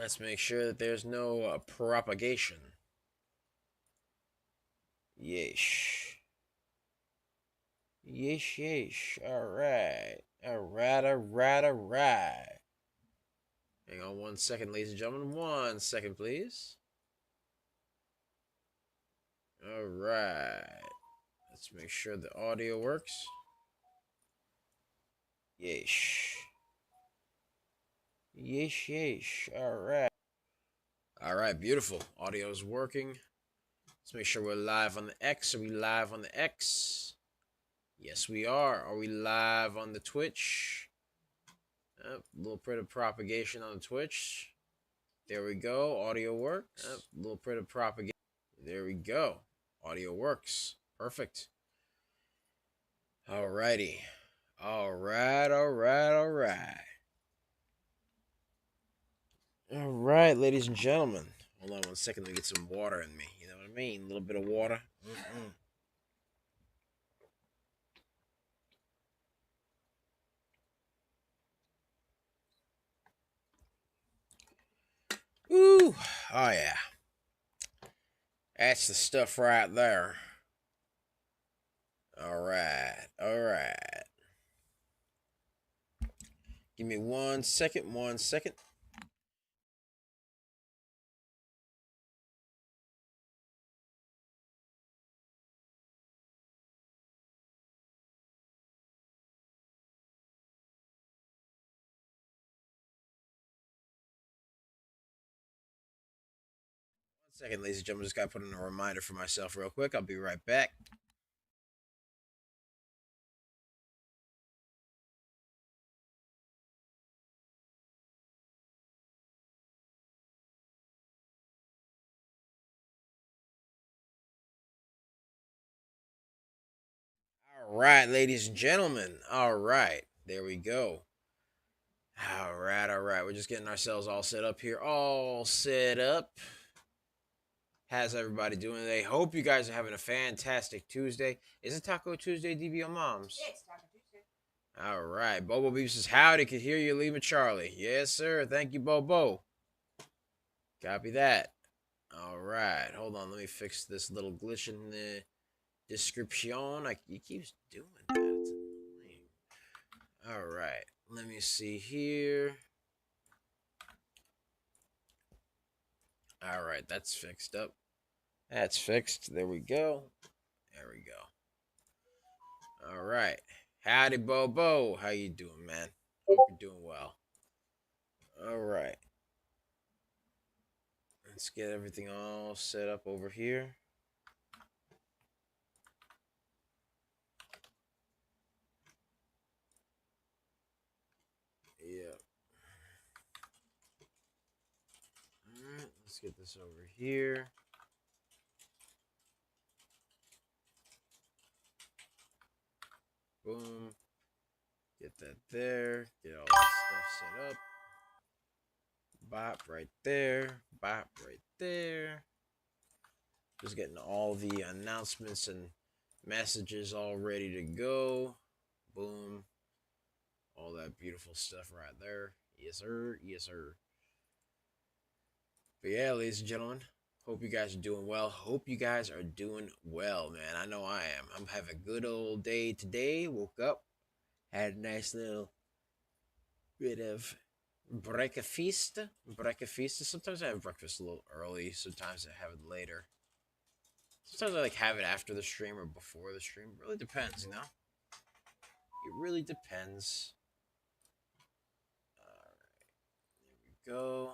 Let's make sure that there's no propagation. Yeesh. Yeesh, yeesh. Alright. Alright. Hang on 1 second, ladies and gentlemen. 1 second, please. Alright. Let's make sure the audio works. Yeesh. Yeesh, yeesh. Alright. Alright, beautiful. Audio is working. Let's make sure we're live on the X. Are we live on the X? Yes, we are. Are we live on the Twitch? A little bit of propagation on the Twitch. There we go. Audio works. A little bit of propagation. There we go. Audio works. Perfect. Alrighty. Alright. Alright, ladies and gentlemen. Hold on 1 second. Let me get some water in me. You know what I mean? A little bit of water. Ooh. Oh, yeah. That's the stuff right there. Alright. Give me 1 second. 1 second. Second, ladies and gentlemen, just gotta put in a reminder for myself real quick. I'll be right back. All right, ladies and gentlemen. All right, there we go. All right. We're just getting ourselves all set up here. All set up. How's everybody doing today? Hope you guys are having a fantastic Tuesday. Is it Taco Tuesday, DBO Moms? Yeah, it's Taco Tuesday. All right. Bobo Beef says, howdy, could hear you leaving Charlie. Yes, sir. Thank you, Bobo. Copy that. All right. Hold on. Let me fix this little glitch in the description. It keeps doing that. It's annoying. All right. Let me see here. All right. That's fixed up. That's fixed. There we go. All right. Howdy, Bobo. How you doing, man? Hope you're doing well. All right. Let's get everything all set up over here. Yep. All right. Let's get this over here. Boom. Get that there. Get all this stuff set up. Bop right there. Bop right there. Just getting all the announcements and messages all ready to go. Boom. All that beautiful stuff right there. Yes, sir. Yes, sir. But yeah, ladies and gentlemen, hope you guys are doing well. Hope you guys are doing well, man. I know I am. I'm having a good old day today. Woke up, had a nice little bit of breakfast. Sometimes I have breakfast a little early. Sometimes I have it later. Sometimes I like have it after the stream or before the stream. It really depends, you know. It really depends. All right, there we go.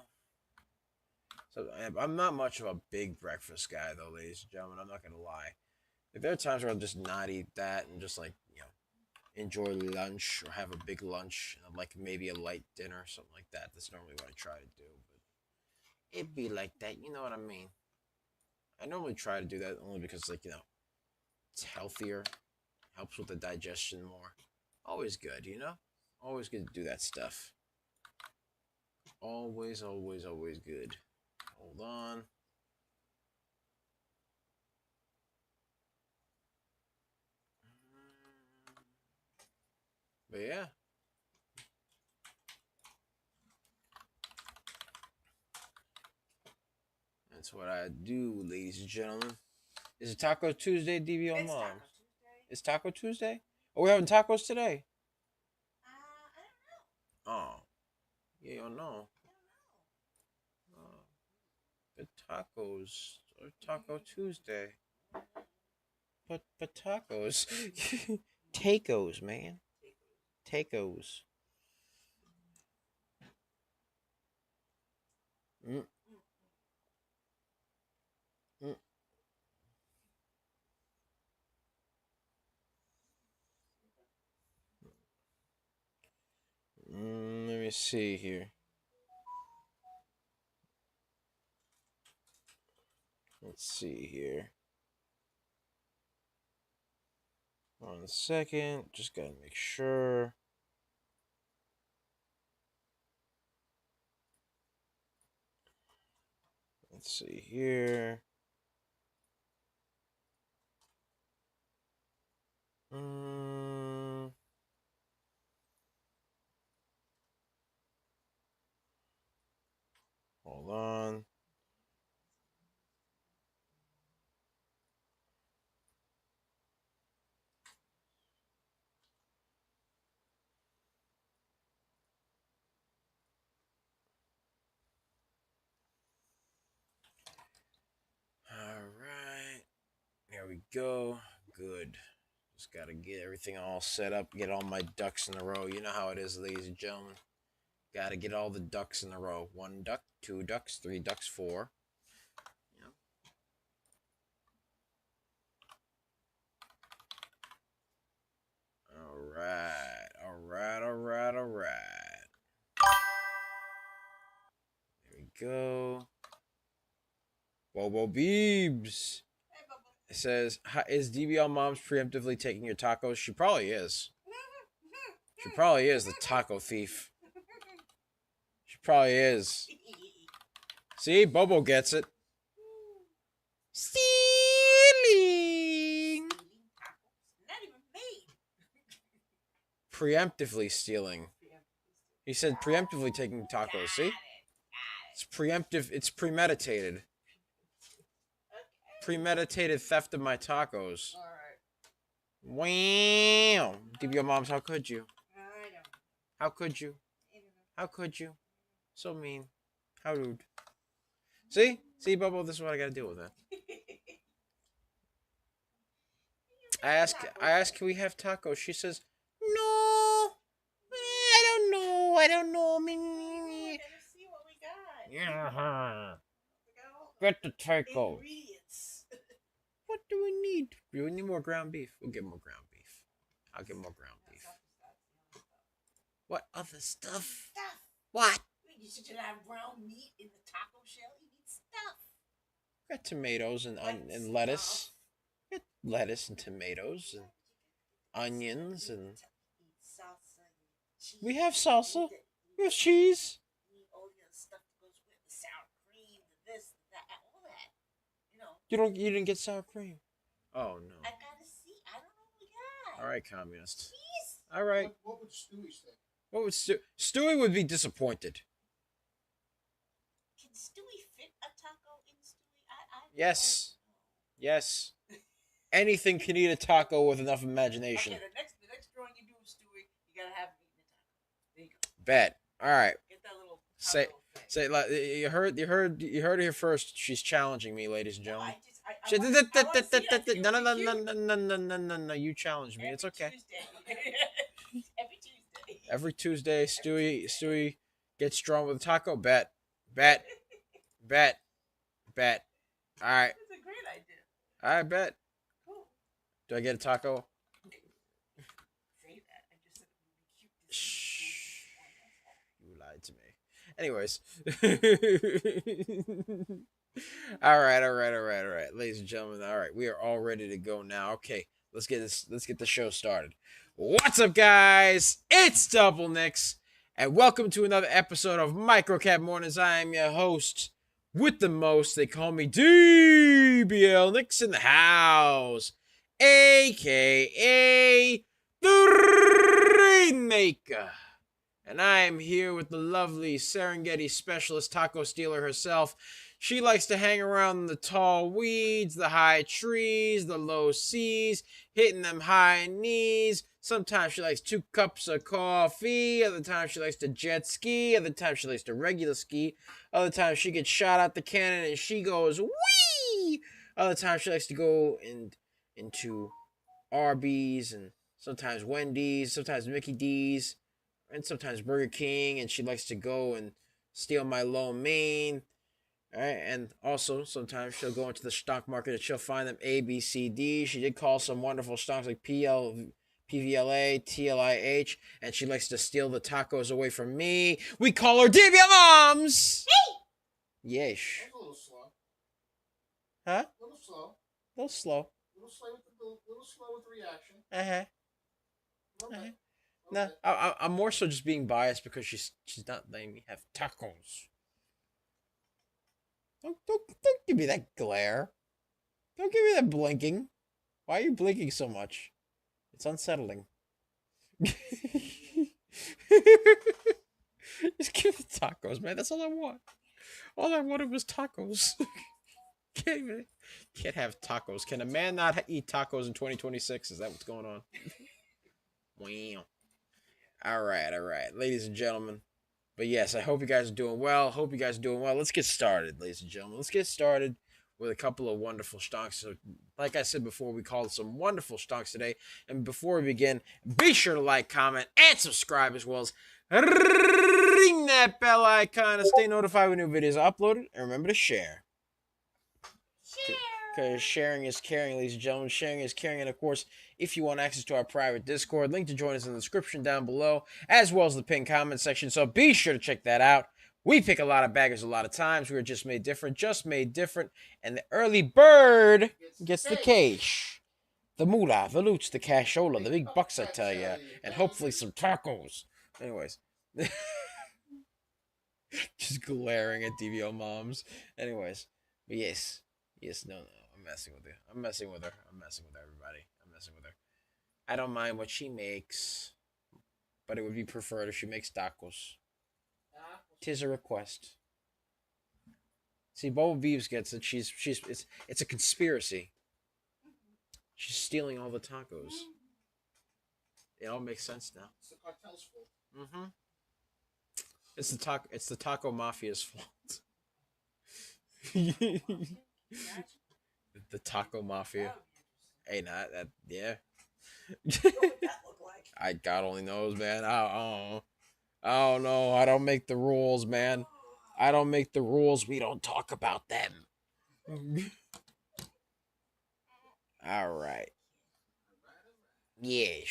So I'm not much of a big breakfast guy, though, ladies and gentlemen. I'm not gonna lie. Like, there are times where I'll just not eat that and just like enjoy lunch or have a big lunch, like maybe a light dinner or something like that. That's normally what I try to do, but it'd be like that. You know what I mean? I normally try to do that only because it's healthier, helps with the digestion more. Always good, you know. Always good to do that stuff. Always good. Hold on. But yeah. That's what I do, ladies and gentlemen. Is it Taco Tuesday, DBO It's Moms? Taco Tuesday. It's Taco Tuesday? Oh, we're having tacos today. I don't know. Oh, yeah, you don't know. I don't know. The tacos or Taco Tuesday. But tacos, tacos, man, tacos. Mm, mm, let me see here. Let's see here. 1 second. Just gotta make sure. Let's see here. Mm, hold on. All right. There we go. Good. Just gotta get everything all set up, get all my ducks in a row. You know how it is, ladies and gentlemen. Gotta get all the ducks in a row. 1 duck, 2 ducks, 3 ducks, 4. Yep. All right. All right. All right. All right. There we go. Bobo Beebs. Hey, Bubba. It says, is DBL Moms preemptively taking your tacos? She probably is. She probably is the taco thief. She probably is. See, Bobo gets it. Stealing. Not even made. Preemptively stealing. He said preemptively taking tacos. See? It's preemptive. It's premeditated. Premeditated theft of my tacos. All right. Wow. DBO Moms, how could you? I don't. How could you? I don't know. How could you? So mean. How rude. See? See, Bubble, this is what I gotta deal with that. I ask, can we have tacos? She says, no. I don't know. I don't know. Let me see what we got. Yeah. We got all Get the tacos. ingredients. What do we need? Do we need more ground beef? We'll get more ground beef. I'll get more ground beef. What other stuff? Stuff. What? You should have ground meat in the taco shell. You need stuff. Got tomatoes and lettuce. Got lettuce and tomatoes and onions and. Salsa and cheese. We have salsa. We have cheese. You need all the other stuff that goes with the sour cream, the this, the that, all that. You know. You didn't get sour cream. Oh no. I gotta see. I don't know what we got. All right, communist. Cheese. All right. What would Stewie say? What would Stewie would be disappointed. Can Stewie fit a taco in Stewie? I Yes. Yes. Anything can eat a taco with enough Okay, imagination. the next drawing you do with Stewie, you gotta have him eating a taco. There you go. Bet. All right. Get that little Say- taco thing. Say like you heard it here first. She's challenging me, ladies and No, gentlemen. I She- wanna see that. No, no, no, Cute. no, no, no, no, no, no, no. You challenged me. It's Every okay. Tuesday. Every Tuesday. Every Tuesday, Stewie gets drawn with a taco. Bet. All right. That's a great idea. All right. Bet. Cool. Do I get a taco? Say that. I just said it would be cute. Shh. You lied to me. Anyways. All right. Ladies and gentlemen, all right. We are all ready to go now. Okay. Let's get the show started. What's up, guys? It's Double Nicks, and welcome to another episode of Microcap Mornings. I am your host with the most. They call me DBL Nicks in the house, aka the Rainmaker. And I am here with the lovely Serengeti specialist taco stealer herself. She likes to hang around the tall weeds, the high trees, the low seas, hitting them high knees. Sometimes she likes 2 cups of coffee. Other times she likes to jet ski. Other times she likes to regular ski. Other times she gets shot out the cannon and she goes wee. Other times she likes to go into Arby's and sometimes Wendy's, sometimes Mickey D's, and sometimes Burger King, and she likes to go and steal my lo mein. All right, and also sometimes she'll go into the stock market and she'll find them A, B, C, D. She did call some wonderful stocks like PVLA, TLIH, and she likes to steal the tacos away from me. We call her DBL Moms. Hey! Yes. A little slow. Huh? A little slow. A little slow. A little slow with the reaction. Uh-huh. Okay. No, I'm more so just being biased because she's not letting me have tacos. Don't give me that glare. Don't give me that blinking. Why are you blinking so much? It's unsettling. Just give me tacos, man. That's all I want. All I wanted was tacos. Can't have tacos. Can a man not eat tacos in 2026? Is that what's going on? Wow. All right, ladies and gentlemen. But yes, I hope you guys are doing well. Let's get started, ladies and gentlemen. Let's get started with a couple of wonderful stonks. So, like I said before, we called some wonderful stonks today. And before we begin, be sure to like, comment, and subscribe, as well as ring that bell icon to stay notified when new videos are uploaded. And remember to share. Because sharing is caring, ladies and gentlemen. Sharing is caring. And of course, if you want access to our private Discord, link to join us in the description down below, as well as the pinned comment section. So be sure to check that out. We pick a lot of baggers a lot of times. We are just made different. And the early bird gets the cash. The moolah, the loots, the cashola, the big bucks, I tell ya. And hopefully some tacos. Anyways. Just glaring at DVO moms. Anyways. But yes, no. I'm messing with her. I'm messing with everybody. I'm messing with her. I don't mind what she makes, but it would be preferred if she makes tacos. Tis a request. See, Boba Beeves gets it. It's a conspiracy. She's stealing all the tacos. It all makes sense now. It's the cartel's fault. Mm-hmm. It's the taco mafia's fault. The taco mafia. Hey, not that. Yeah. What would that look like? God only knows, man. I don't know. I don't make the rules, man. I don't make the rules. We don't talk about them. All right. Yes.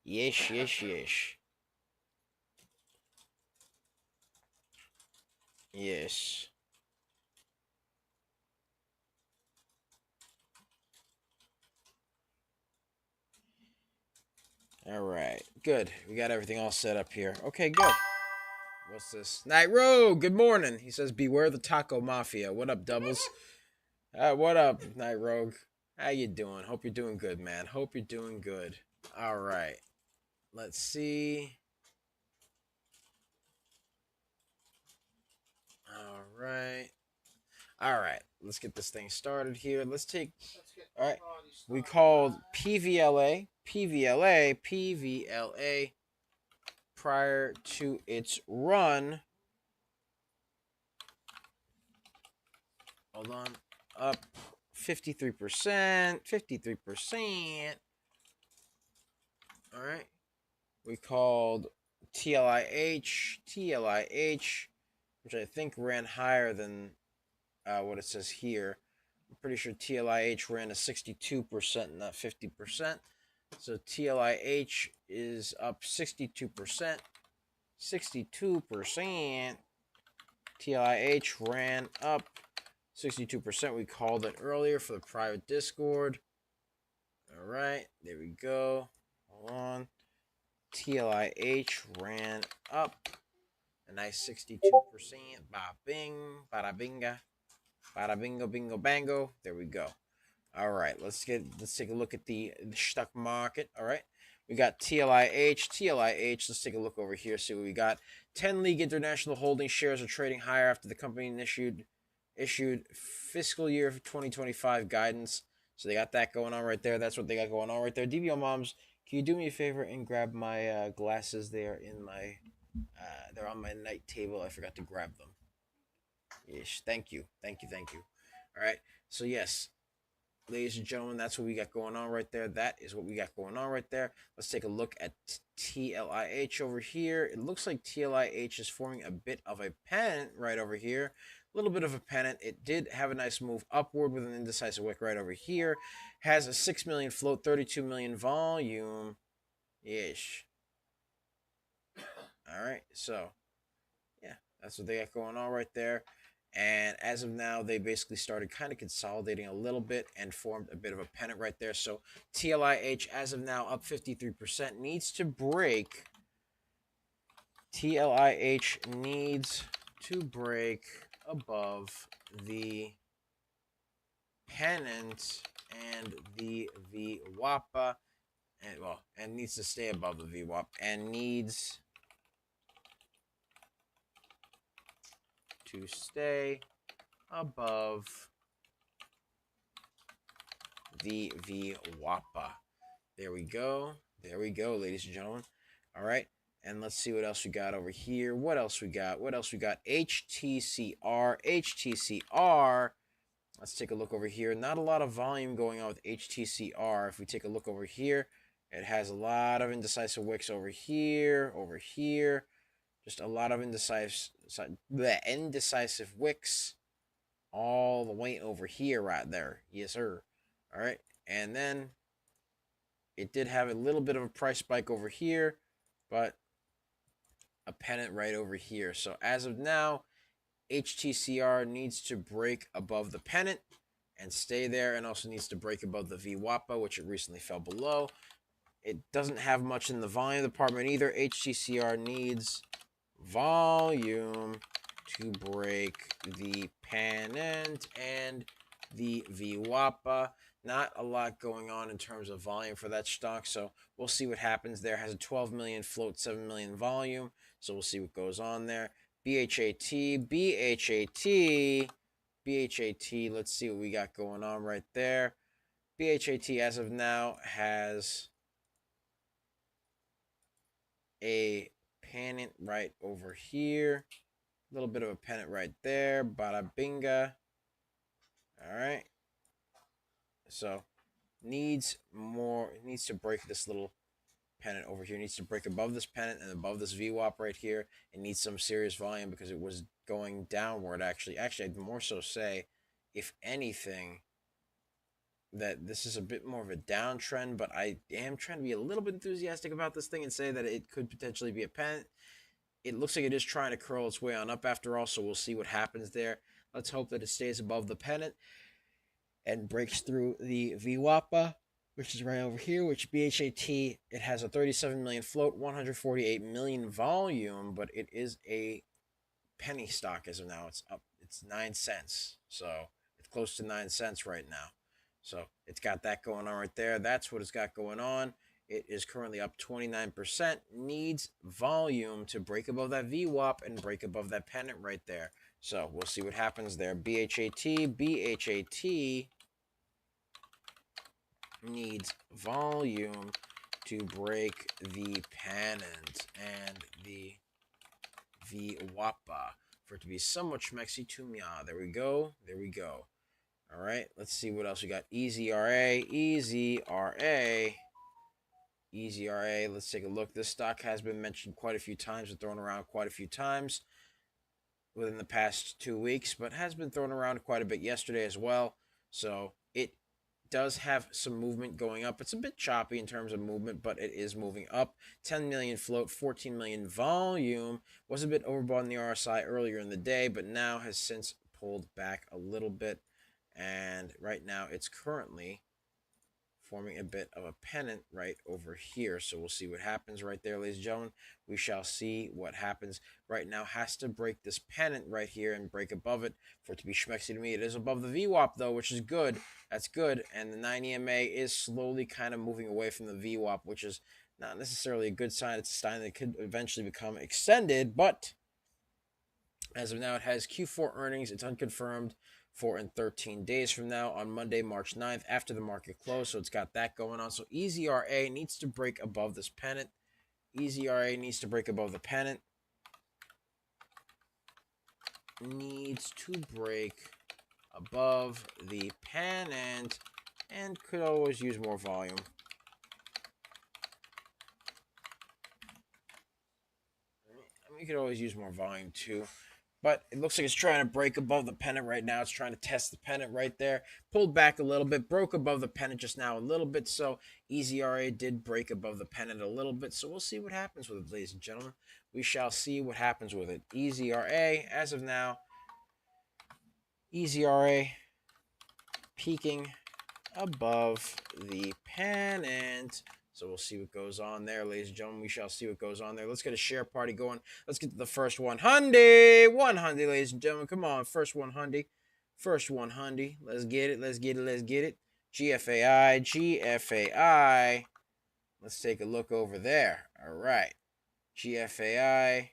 Yes. Yes. All right. Good. We got everything all set up here. Okay, good. What's this? Night Rogue, good morning. He says, beware the taco mafia. What up, doubles? What up, Night Rogue? How you doing? Hope you're doing good, man. Hope you're doing good. All right. Let's see. All right. Let's get this thing started here. All right. We called PVLA prior to its run. Hold on. Up 53%. All right. We called TLIH, which I think ran higher than what it says here. I'm pretty sure TLIH ran a 62%, not 50%. So TLIH is up 62%. 62%. TLIH ran up 62%. We called it earlier for the private Discord. All right, there we go. Hold on. TLIH ran up a nice 62%. Ba bing, bada binga, bada bingo, bingo, bango. There we go. All right, let's take a look at the stock market. All right, We got TLIH. TLIH, let's take a look over here, see what we got. 10 League International Holding shares are trading higher after the company issued fiscal year 2025 guidance. So they got that going on right there. That's what they got going on right there. DBO moms, can you do me a favor and grab my glasses? They are in my, they're on my night table. I forgot to grab them. Yes, thank you. All right. So yes, ladies and gentlemen, that's what we got going on right there. That is what we got going on right there. Let's take a look at TLIH over here. It looks like TLIH is forming a bit of a pennant right over here. A little bit of a pennant. It did have a nice move upward with an indecisive wick right over here. Has a 6 million float, 32 million volume. Ish. All right. So, yeah, that's what they got going on right there. And as of now, they basically started kind of consolidating a little bit and formed a bit of a pennant right there. So TLIH, as of now, up 53%, needs to break. TLIH needs to break above the pennant and the VWAP, and needs to stay above the VWAP, and needs to stay above the VWAP. There we go, ladies and gentlemen. All right, and let's see what else we got over here. What else we got? HTCR. Let's take a look over here. Not a lot of volume going on with HTCR. If we take a look over here, it has a lot of indecisive wicks over here. Just a lot of indecisive wicks all the way over here right there. Yes, sir. All right. And then it did have a little bit of a price spike over here, but a pennant right over here. So as of now, HTCR needs to break above the pennant and stay there, and also needs to break above the VWAPA, which it recently fell below. It doesn't have much in the volume department either. HTCR needs volume to break the pennant and the VWAPA. Not a lot going on in terms of volume for that stock, so we'll see what happens there. Has a 12 million float, 7 million volume, so we'll see what goes on there. BHAT, let's see what we got going on right there. BHAT as of now has a pennant right over here. A little bit of a pennant right there. Bada binga. All right. So needs to break this little pennant over here. Needs to break above this pennant and above this VWAP right here. It needs some serious volume because it was going downward. Actually, I'd more so say, if anything, that this is a bit more of a downtrend, but I am trying to be a little bit enthusiastic about this thing and say that it could potentially be a pennant. It looks like it is trying to curl its way on up after all, so we'll see what happens there. Let's hope that it stays above the pennant and breaks through the VWAPA, which is right over here, which BHAT, it has a 37 million float, 148 million volume, but it is a penny stock as of now. It's up, it's 9 cents. So it's close to 9 cents right now. So it's got that going on right there. That's what it's got going on. It is currently up 29%. Needs volume to break above that VWAP and break above that pennant right there. So we'll see what happens there. BHAT needs volume to break the pennant and the VWAPA for it to be somewhat schmexy to me. There we go. All right, let's see what else we got. EZRA. Let's take a look. This stock has been mentioned quite a few times and thrown around quite a few times within the past 2 weeks, but has been thrown around quite a bit yesterday as well. So it does have some movement going up. It's a bit choppy in terms of movement, but it is moving up. 10 million float, 14 million volume. Was a bit overbought in the RSI earlier in the day, but now has since pulled back a little bit. And right now it's currently forming a bit of a pennant right over here. So we'll see what happens right there, ladies and gentlemen. We shall see what happens. Right now has to break this pennant right here and break above it for it to be schmexy to me. It is above the VWAP though, which is good. That's good. And the 9 EMA is slowly kind of moving away from the VWAP, which is Not necessarily a good sign. It's a sign that it could eventually become extended, but as of now, it has Q4 earnings. It's unconfirmed for in 13 days from now on Monday, March 9th, after the market close. So it's got that going on. So EZRA needs to break above this pennant. EZRA needs to break above the pennant. Needs to break above the pennant and could always use more volume. We could always use more volume too. But it looks like it's trying to break above the pennant right now. It's trying to test the pennant right there. Pulled back a little bit, broke above the pennant just now a little bit. So EZRA did break above the pennant a little bit. So we'll see what happens with it, ladies and gentlemen. We shall see what happens with it. EZRA, as of now, EZRA peaking above the pennant. So we'll see what goes on there, ladies and gentlemen. We shall see what goes on there. Let's get a share party going. Let's get to the first 100. 100, ladies and gentlemen. Come on, first 100. First 100. Let's get it. Let's get it. Let's get it. GFAI. GFAI. Let's take a look over there. All right. GFAI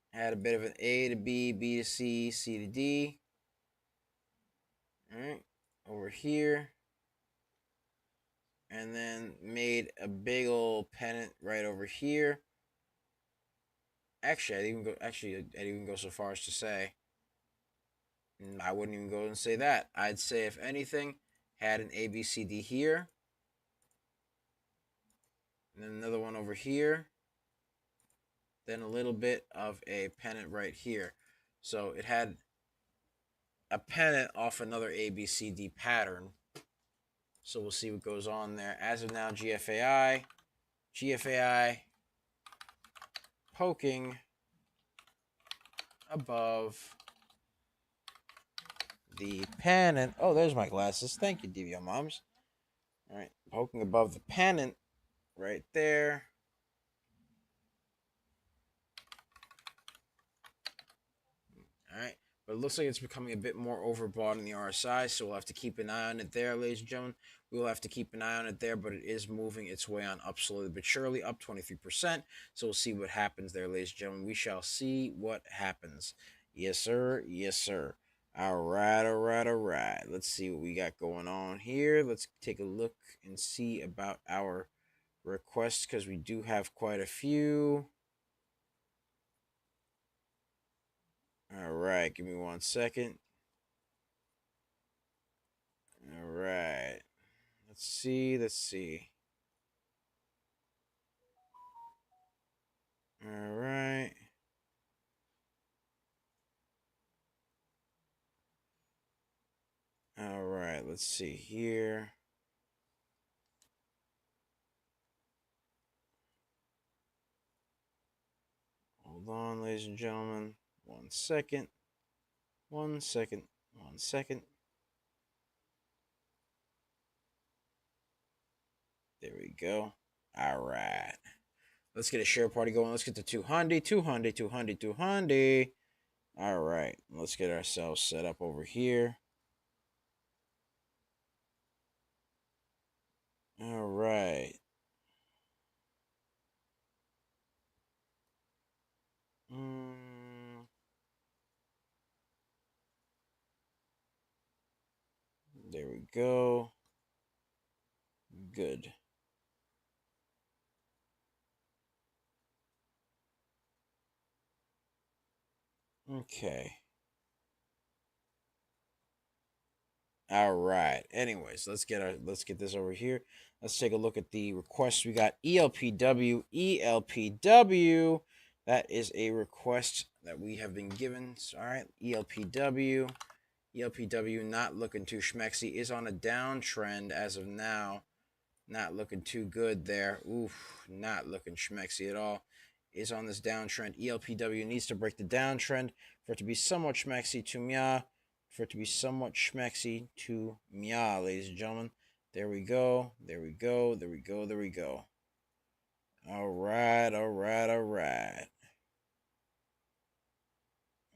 had a bit of an A to B, B to C, C to D. All right. Over here. And then made a big old pennant right over here. Actually, I'd even go so far as to say, I wouldn't even go and say that. I'd say, if anything, had an ABCD here, and then another one over here, then a little bit of a pennant right here. So it had a pennant off another ABCD pattern. So we'll see what goes on there. As of now, GFAI poking above the pennant. Oh, there's my glasses. Thank you, DVO moms. All right, poking above the pennant right there. All right, but it looks like it's becoming a bit more overbought in the RSI, so we'll have to keep an eye on it there, ladies and gentlemen. We will have to keep an eye on it there, but it is moving its way on up slowly but surely, up 23%. So we'll see what happens there, ladies and gentlemen. We shall see what happens. Yes, sir. Yes, sir. All right, all right, all right. Let's see what we got going on here. Let's take a look and see about our requests, because we do have quite a few. All right, give me 1 second. All right. Let's see. All right. All right, let's see here. Hold on, ladies and gentlemen. 1 second. 1 second. 1 second. There we go. All right. Let's get a share party going. Let's get to 200, 200, 200, 200. All right. Let's get ourselves set up over here. All right. There we go. Good. Okay. All right. Anyways, let's get this over here. Let's take a look at the requests. We got ELPW. ELPW. That is a request that we have been given. All right. ELPW. ELPW not looking too schmexy. Is on a downtrend as of now. Not looking too good there. Oof. Not looking schmexy at all. Is on this downtrend. ELPW needs to break the downtrend for it to be somewhat schmexy to meow. For it to be somewhat schmexy to meow, ladies and gentlemen. There we go. There we go. There we go. There we go. All right. All right. All right.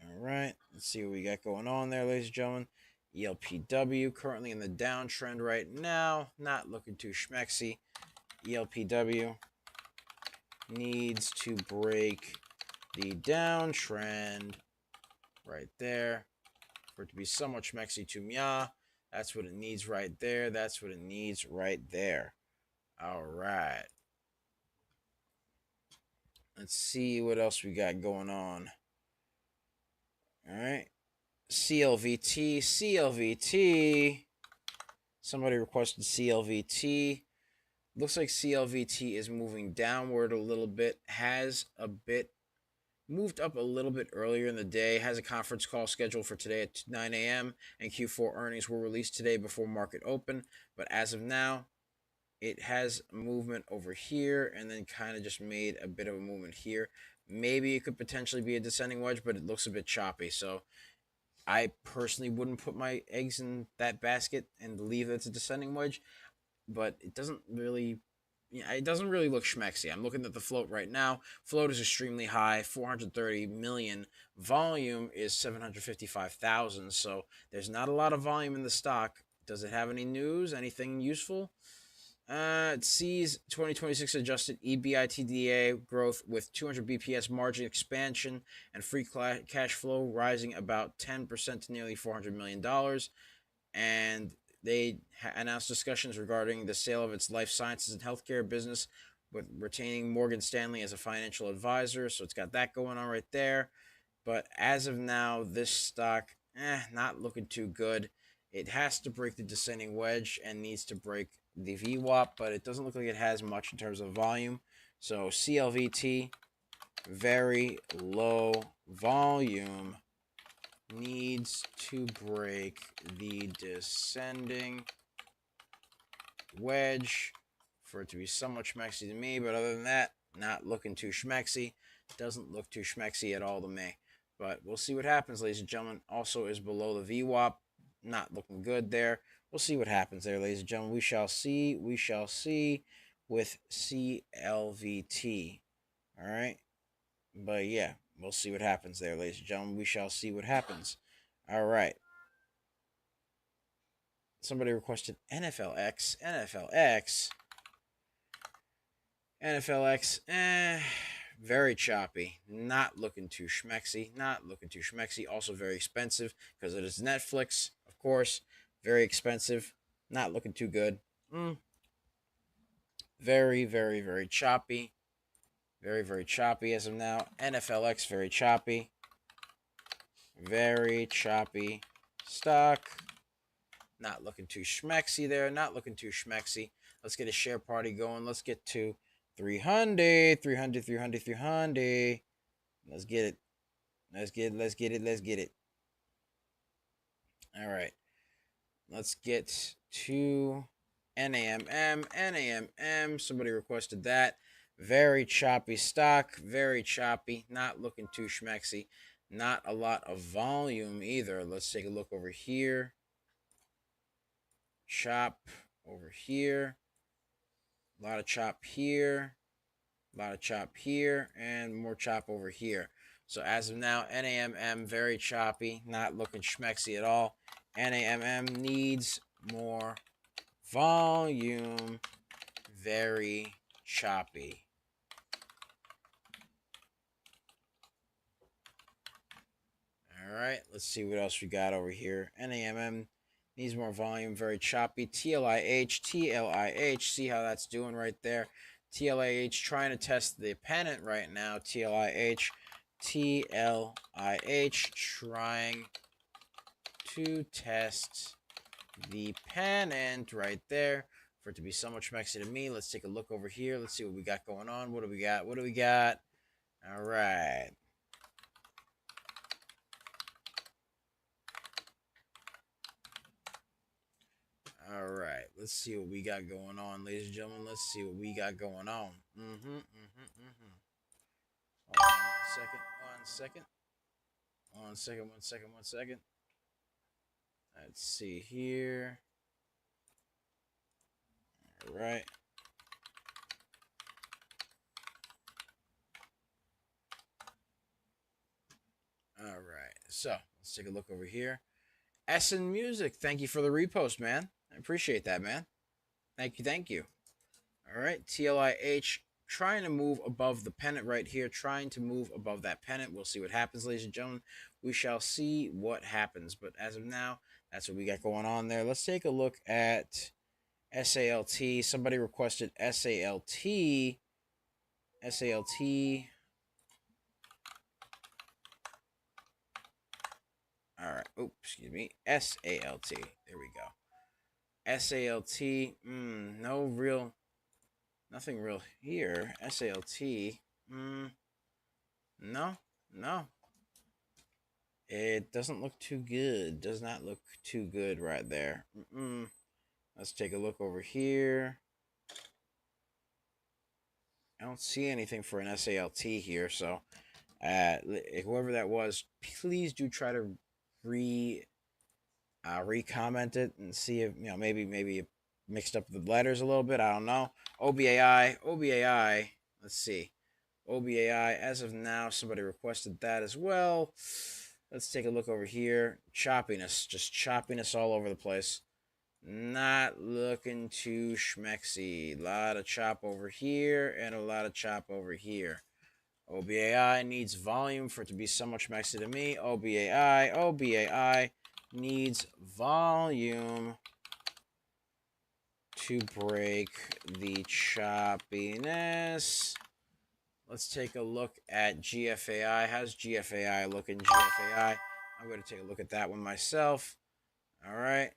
All right. Let's see what we got going on there, ladies and gentlemen. ELPW currently in the downtrend right now. Not looking too schmexy. ELPW needs to break the downtrend right there for it to be somewhat schmexy to Mya. That's what it needs right there. That's what it needs right there. All right. Let's see what else we got going on. All right. CLVT. Somebody requested CLVT. Looks like CLVT is moving downward a little bit. Has a bit moved up a little bit earlier in the day. Has a conference call scheduled for today at 9 a.m. and Q4 earnings were released today before market open. But as of now, it has a movement over here and then kind of just made a bit of a movement here. Maybe it could potentially be a descending wedge, but it looks a bit choppy. So I personally wouldn't put my eggs in that basket and believe that it's a descending wedge, but it doesn't really look schmexy. I'm looking at the float right now. Float is extremely high, 430 million. Volume is 755,000. So there's not a lot of volume in the stock. Does it have any news? Anything useful? It sees 2026 adjusted EBITDA growth with 200 BPS margin expansion and free cash flow rising about 10% to nearly $400 million. And they announced discussions regarding the sale of its life sciences and healthcare business with retaining Morgan Stanley as a financial advisor. So it's got that going on right there. But as of now, this stock, not looking too good. It has to break the descending wedge and needs to break the VWAP, but it doesn't look like it has much in terms of volume. So CLVT, very low volume, needs to break the descending wedge for it to be somewhat schmexy to me. But other than that, not looking too schmexy. Doesn't look too schmexy at all to me. But we'll see what happens, ladies and gentlemen. Also is below the VWAP. Not looking good there. We'll see what happens there, ladies and gentlemen. We shall see. We shall see with CLVT. All right. But yeah, we'll see what happens there, ladies and gentlemen. We shall see what happens. All right. Somebody requested NFLX. NFLX, very choppy. Not looking too schmexy. Also very expensive because it is Netflix, of course. Very expensive. Not looking too good. Very, very, very choppy. Very, very choppy as of now. NFLX, very choppy. Very choppy stock. Not looking too schmexy there. Let's get a share party going. Let's get to 300. Let's get it. All right. Let's get to NAMM. Somebody requested that. Very choppy stock. Very choppy. Not looking too schmexy. Not a lot of volume either. Let's take a look over here. Chop over here. A lot of chop here. And more chop over here. So as of now, NAMM very choppy. Not looking schmexy at all. NAMM needs more volume. Very choppy. All right, let's see what else we got over here. NAMM needs more volume. Very choppy. TLIH. See how that's doing right there. TLIH trying to test the pennant right now. TLIH trying to test the pennant right there for it to be so much schmexy to me. Let's take a look over here. Let's see what we got going on. What do we got? All right. All right. Let's see what we got going on, ladies and gentlemen. Let's see what we got going on. Hold on one second. Let's see here. All right. So let's take a look over here. Essen Music, thank you for the repost, man. I appreciate that, man. Thank you, thank you. All right, TLIH trying to move above the pennant right here, trying to move above that pennant. We'll see what happens, ladies and gentlemen. We shall see what happens. But as of now, that's what we got going on there. Let's take a look at SALT. Somebody requested SALT. SALT. All right. Oh, excuse me. SALT. There we go. SALT. Nothing real here. SALT. No. It doesn't look too good. Does not look too good right there. Let's take a look over here. I don't see anything for an SALT here, so whoever that was, please do try to re-comment it and see if maybe it mixed up the letters a little bit. I don't know. OBAI. Let's see. OBAI. As of now, somebody requested that as well. Let's take a look over here. Choppiness, just choppiness all over the place. Not looking too schmexy. A lot of chop over here and a lot of chop over here. OBAI needs volume for it to be somewhat schmexy to me. OBAI needs volume to break the choppiness. Let's take a look at GFAI. How's GFAI looking? GFAI. I'm going to take a look at that one myself. All right.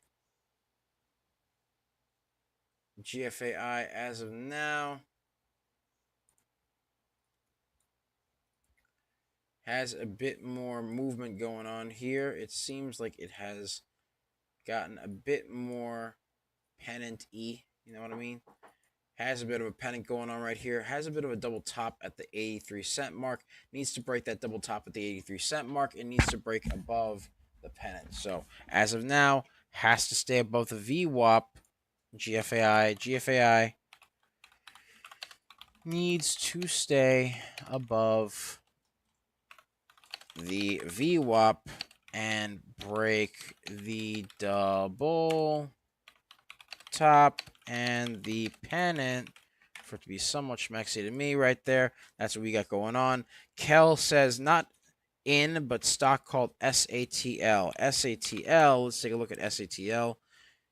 GFAI as of now has a bit more movement going on here. It seems like it has gotten a bit more pennant-y. You know what I mean? Has a bit of a pennant going on right here. Has a bit of a double top at the 83-cent mark. Needs to break that double top at the 83-cent mark. It needs to break above the pennant. So as of now, has to stay above the VWAP. GFAI needs to stay above the VWAP and break the double top and the pennant for it to be somewhat schmexy to me right there. That's what we got going on. Kel says not in, but stock called SATL. SATL, let's take a look at SATL.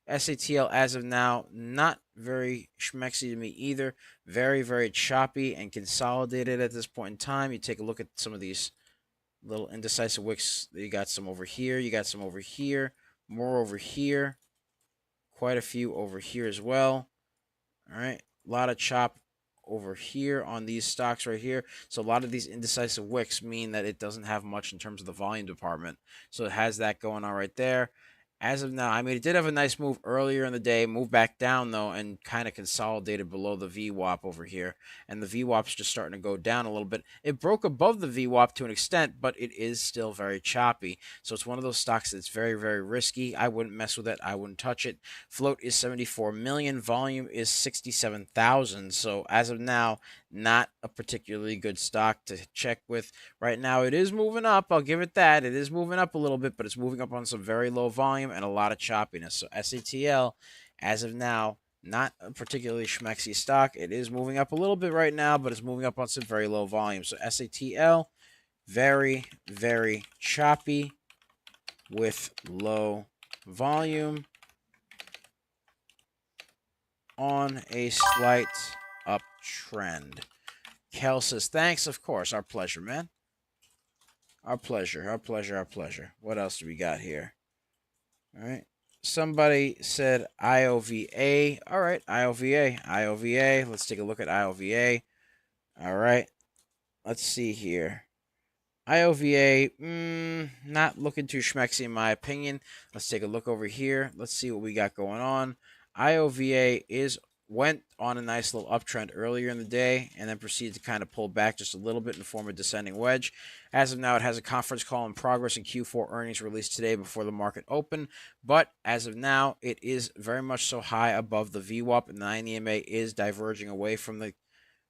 SATL as of now, not very schmexy to me either. Very, very choppy and consolidated at this point in time. You take a look at some of these little indecisive wicks. You got some over here. You got some over here. More over here. Quite a few over here as well. All right. A lot of chop over here on these stocks right here. So a lot of these indecisive wicks mean that it doesn't have much in terms of the volume department. So it has that going on right there. As of now, I mean, it did have a nice move earlier in the day, moved back down, though, and kind of consolidated below the VWAP over here. And the VWAP's just starting to go down a little bit. It broke above the VWAP to an extent, but it is still very choppy. So it's one of those stocks that's very, very risky. I wouldn't mess with it. I wouldn't touch it. Float is 74 million. Volume is 67,000. So as of now, not a particularly good stock to check with. Right now, it is moving up. I'll give it that. It is moving up a little bit, but it's moving up on some very low volume and a lot of choppiness. So SATL, as of now, not a particularly schmexy stock. It is moving up a little bit right now, but it's moving up on some very low volume. So SATL, very, very choppy with low volume on a slight uptrend. Kel says, thanks, of course. Our pleasure, man. Our pleasure, our pleasure, our pleasure. What else do we got here? All right. Somebody said IOVA. All right, IOVA. IOVA. Let's take a look at IOVA. All right. Let's see here. IOVA, not looking too schmexy in my opinion. Let's take a look over here. Let's see what we got going on. IOVA went on a nice little uptrend earlier in the day and then proceeded to kind of pull back just a little bit in the form of descending wedge. As of now, it has a conference call in progress in Q4 earnings released today before the market opened. But as of now, it is very much so high above the VWAP, and the 9 EMA is diverging away from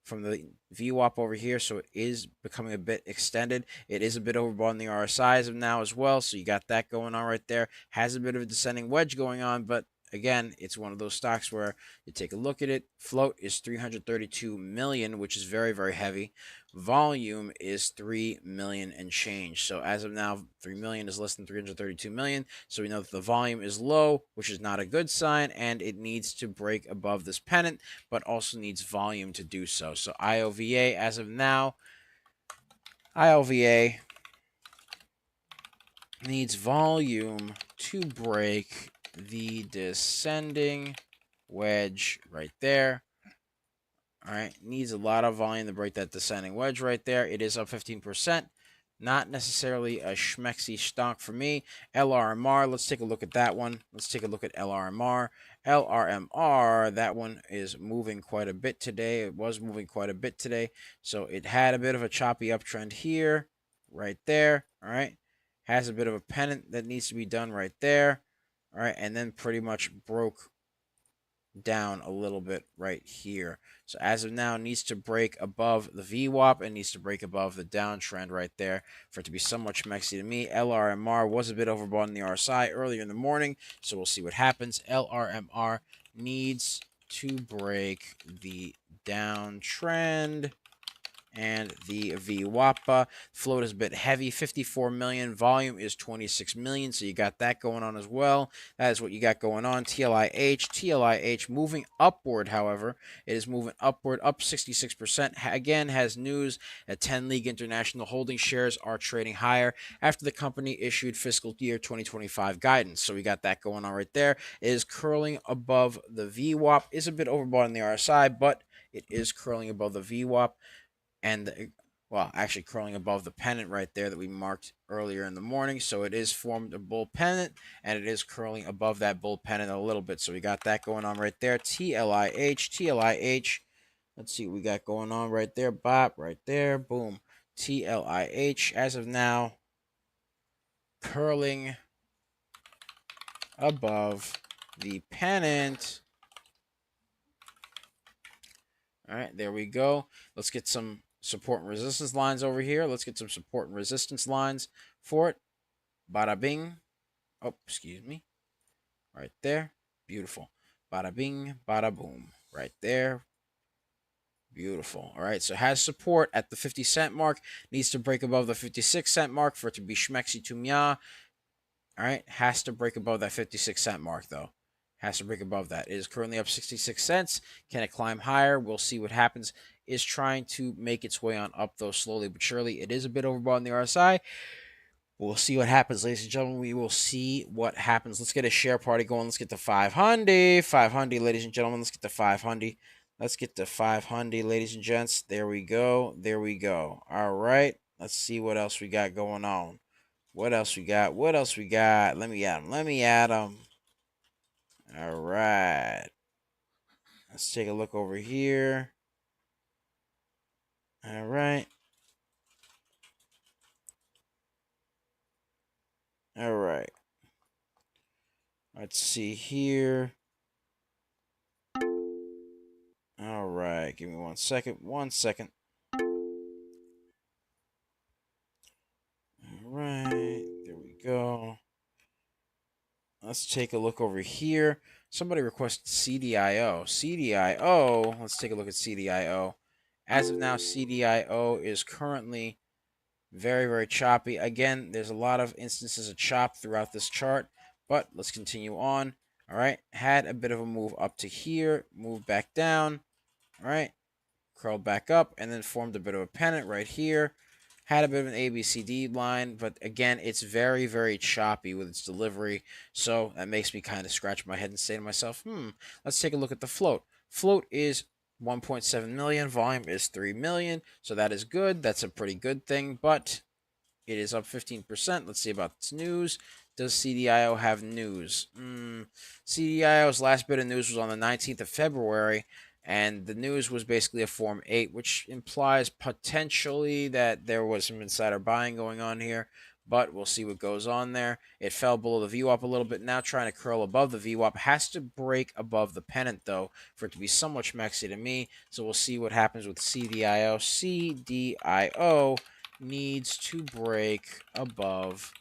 from the VWAP over here, so it is becoming a bit extended. It is a bit overbought in the RSI as of now as well, so you got that going on right there. Has a bit of a descending wedge going on, but again, it's one of those stocks where you take a look at it. Float is 332 million, which is very, very heavy. Volume is 3 million and change. So as of now, 3 million is less than 332 million. So we know that the volume is low, which is not a good sign, and it needs to break above this pennant, but also needs volume to do so. So IOVA, as of now, IOVA needs volume to break the descending wedge right there. All right, needs a lot of volume to break that descending wedge right there. It is up 15%. Not necessarily a schmexy stock for me. LRMR, let's take a look at that one. Let's take a look at LRMR. LRMR, that one is moving quite a bit today. It was moving quite a bit today. So it had a bit of a choppy uptrend here, right there. All right, has a bit of a pennant that needs to be done right there. All right, and then pretty much broke down a little bit right here. So as of now, needs to break above the VWAP and needs to break above the downtrend right there for it to be somewhat schmexy to me. LRMR was a bit overbought in the RSI earlier in the morning, so we'll see what happens. LRMR needs to break the downtrend and the VWAP. Float is a bit heavy, 54 million. Volume is 26 million, so you got that going on as well. That is what you got going on. TLIH moving upward, however. It is moving upward, up 66%. Again, has news that 10 League International holding shares are trading higher after the company issued fiscal year 2025 guidance. So we got that going on right there. It is curling above the VWAP. Is a bit overbought in the RSI, but it is curling above the VWAP. And well, actually curling above the pennant right there that we marked earlier in the morning. So it is formed a bull pennant, and it is curling above that bull pennant a little bit. So we got that going on right there. TLIH. Let's see what we got going on right there. Bop, right there. Boom. TLIH, as of now, curling above the pennant. All right, there we go. Let's get some support and resistance lines over here. Let's get some support and resistance lines for it. Bada bing. Oh, excuse me. Right there. Beautiful. Bada bing, bada boom. Right there. Beautiful. All right, so has support at the 50-cent mark. Needs to break above the 56-cent mark for it to be schmexy to mya. All right, has to break above that 56-cent mark, though. Has to break above that. It is currently up 66 cents. Can it climb higher? We'll see what happens. Is trying to make its way on up, though, slowly but surely. It is a bit overbought in the RSI. We'll see what happens, ladies and gentlemen. We will see what happens. Let's get a share party going. Let's get to 500. 500, ladies and gentlemen. Let's get to 500. Let's get to 500, ladies and gents. There we go. There we go. All right. Let's see what else we got going on. What else we got? What else we got? Let me add them. Let me add them. All right. Let's take a look over here. All right. All right. Let's see here. All right. Give me 1 second. 1 second. All right. There we go. Let's take a look over here. Somebody requested CDIO. CDIO. Let's take a look at CDIO. As of now, CDIO is currently very, very choppy. Again, there's a lot of instances of chop throughout this chart, but let's continue on. All right. Had a bit of a move up to here, moved back down. All right. Curled back up and then formed a bit of a pennant right here. Had a bit of an ABCD line, but again, it's very, very choppy with its delivery. So that makes me kind of scratch my head and say to myself, let's take a look at the float. Float is 1.7 million. Volume is 3 million. So that is good. That's a pretty good thing, but it is up 15%. Let's see about this news. Does CDIO have news? CDIO's last bit of news was on the 19th of February. And the news was basically a Form 8, which implies potentially that there was some insider buying going on here. but we'll see what goes on there. It fell below the VWAP a little bit, now trying to curl above the VWAP. Has to break above the pennant, though, for it to be somewhat schmexy to me. So we'll see what happens with CDIO. CDIO needs to break above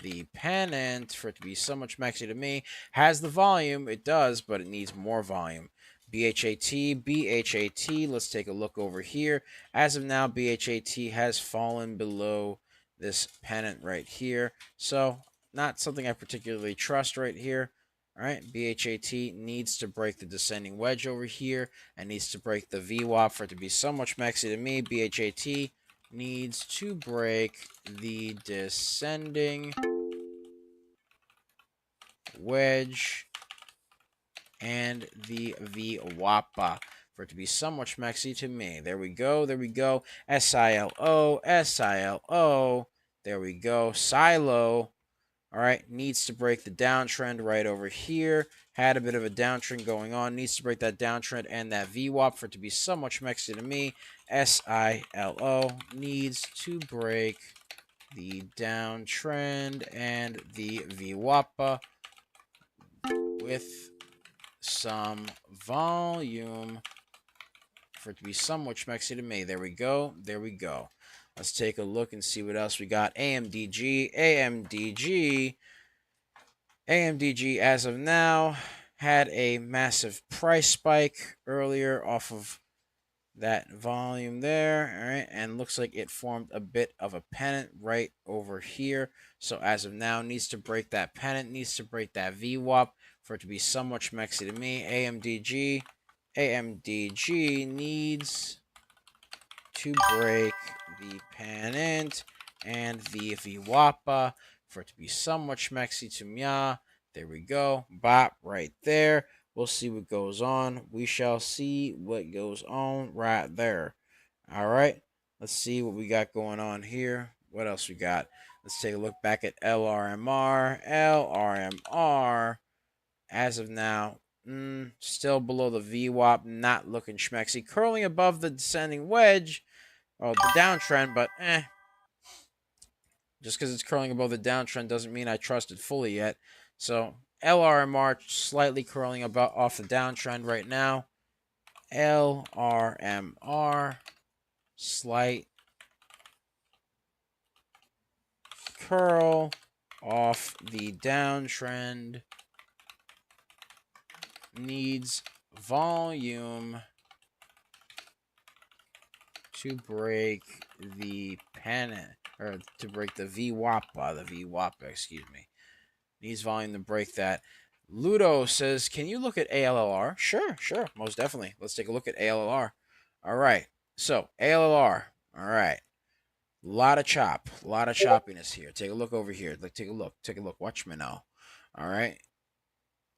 the pennant for it to be somewhat schmexy to me. Has the volume, it does, but it needs more volume. BHAT, let's take a look over here. As of now, BHAT has fallen below this pennant right here. So, not something I particularly trust right here. All right, BHAT needs to break the descending wedge over here and needs to break the VWAP for it to be somewhat schmexy to me. BHAT needs to break the descending wedge and the VWAP for it to be somewhat schmexy to me. There we go. There we go. SILO. SILO. There we go. Silo. All right. Needs to break the downtrend right over here. Had a bit of a downtrend going on. Needs to break that downtrend and that VWAP for it to be somewhat schmexy to me. SILO needs to break the downtrend and the VWAP with some volume for it to be somewhat schmexy to me. There we go. There we go. Let's take a look and see what else we got. AMDG. AMDG as of now had a massive price spike earlier off of that volume there. All right. And looks like it formed a bit of a pennant right over here. So as of now, needs to break that pennant, needs to break that VWAP for it to be somewhat schmexy to me. AMDG needs to break the pennant and the VWAP for it to be somewhat schmexy to me. There we go. Bop right there. We'll see what goes on. We shall see what goes on right there. All right. Let's see what we got going on here. What else we got? Let's take a look back at LRMR. LRMR, as of now, still below the VWAP, not looking schmexy. Curling above the descending wedge, or the downtrend, but just because it's curling above the downtrend doesn't mean I trust it fully yet. So LRMR slightly curling about off the downtrend right now. LRMR slight curl off the downtrend, needs volume to break the pennant, or to break the VWAP, excuse me. Needs volume to break that. Ludo says, can you look at ALLR? Sure, most definitely. Let's take a look at ALLR. All right, so ALLR, all right. A lot of choppiness here. Take a look over here. Take a look, watch me now. All right.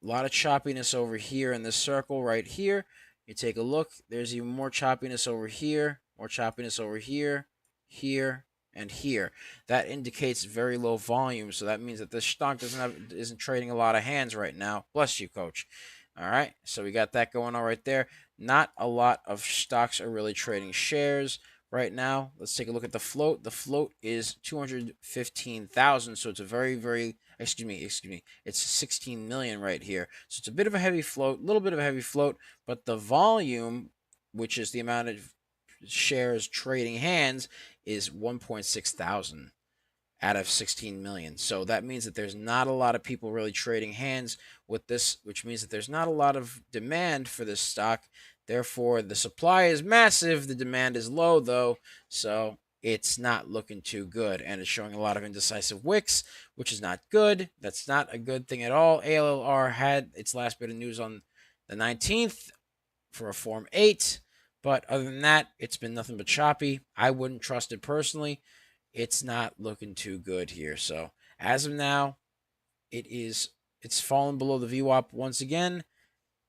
A lot of choppiness over here in this circle right here. You take a look, there's even more choppiness over here, more choppiness over here, here, and here. That indicates very low volume, so that means that this stock isn't trading a lot of hands right now. Bless you, coach. All right, so we got that going on right there. Not a lot of stocks are really trading shares right now. Let's take a look at the float. The float is 215,000, so it's a very, excuse me, it's 16 million right here. So it's a bit of a heavy float, a little bit of a heavy float, but the volume, which is the amount of shares trading hands, is 1.6 thousand out of 16 million. So that means that there's not a lot of people really trading hands with this, which means that there's not a lot of demand for this stock. Therefore, the supply is massive. The demand is low, though. So it's not looking too good. And it's showing a lot of indecisive wicks, which is not good. That's not a good thing at all. ALLR had its last bit of news on the 19th for a Form 8. But other than that, it's been nothing but choppy. I wouldn't trust it personally. It's not looking too good here. So as of now, it's fallen below the VWAP once again.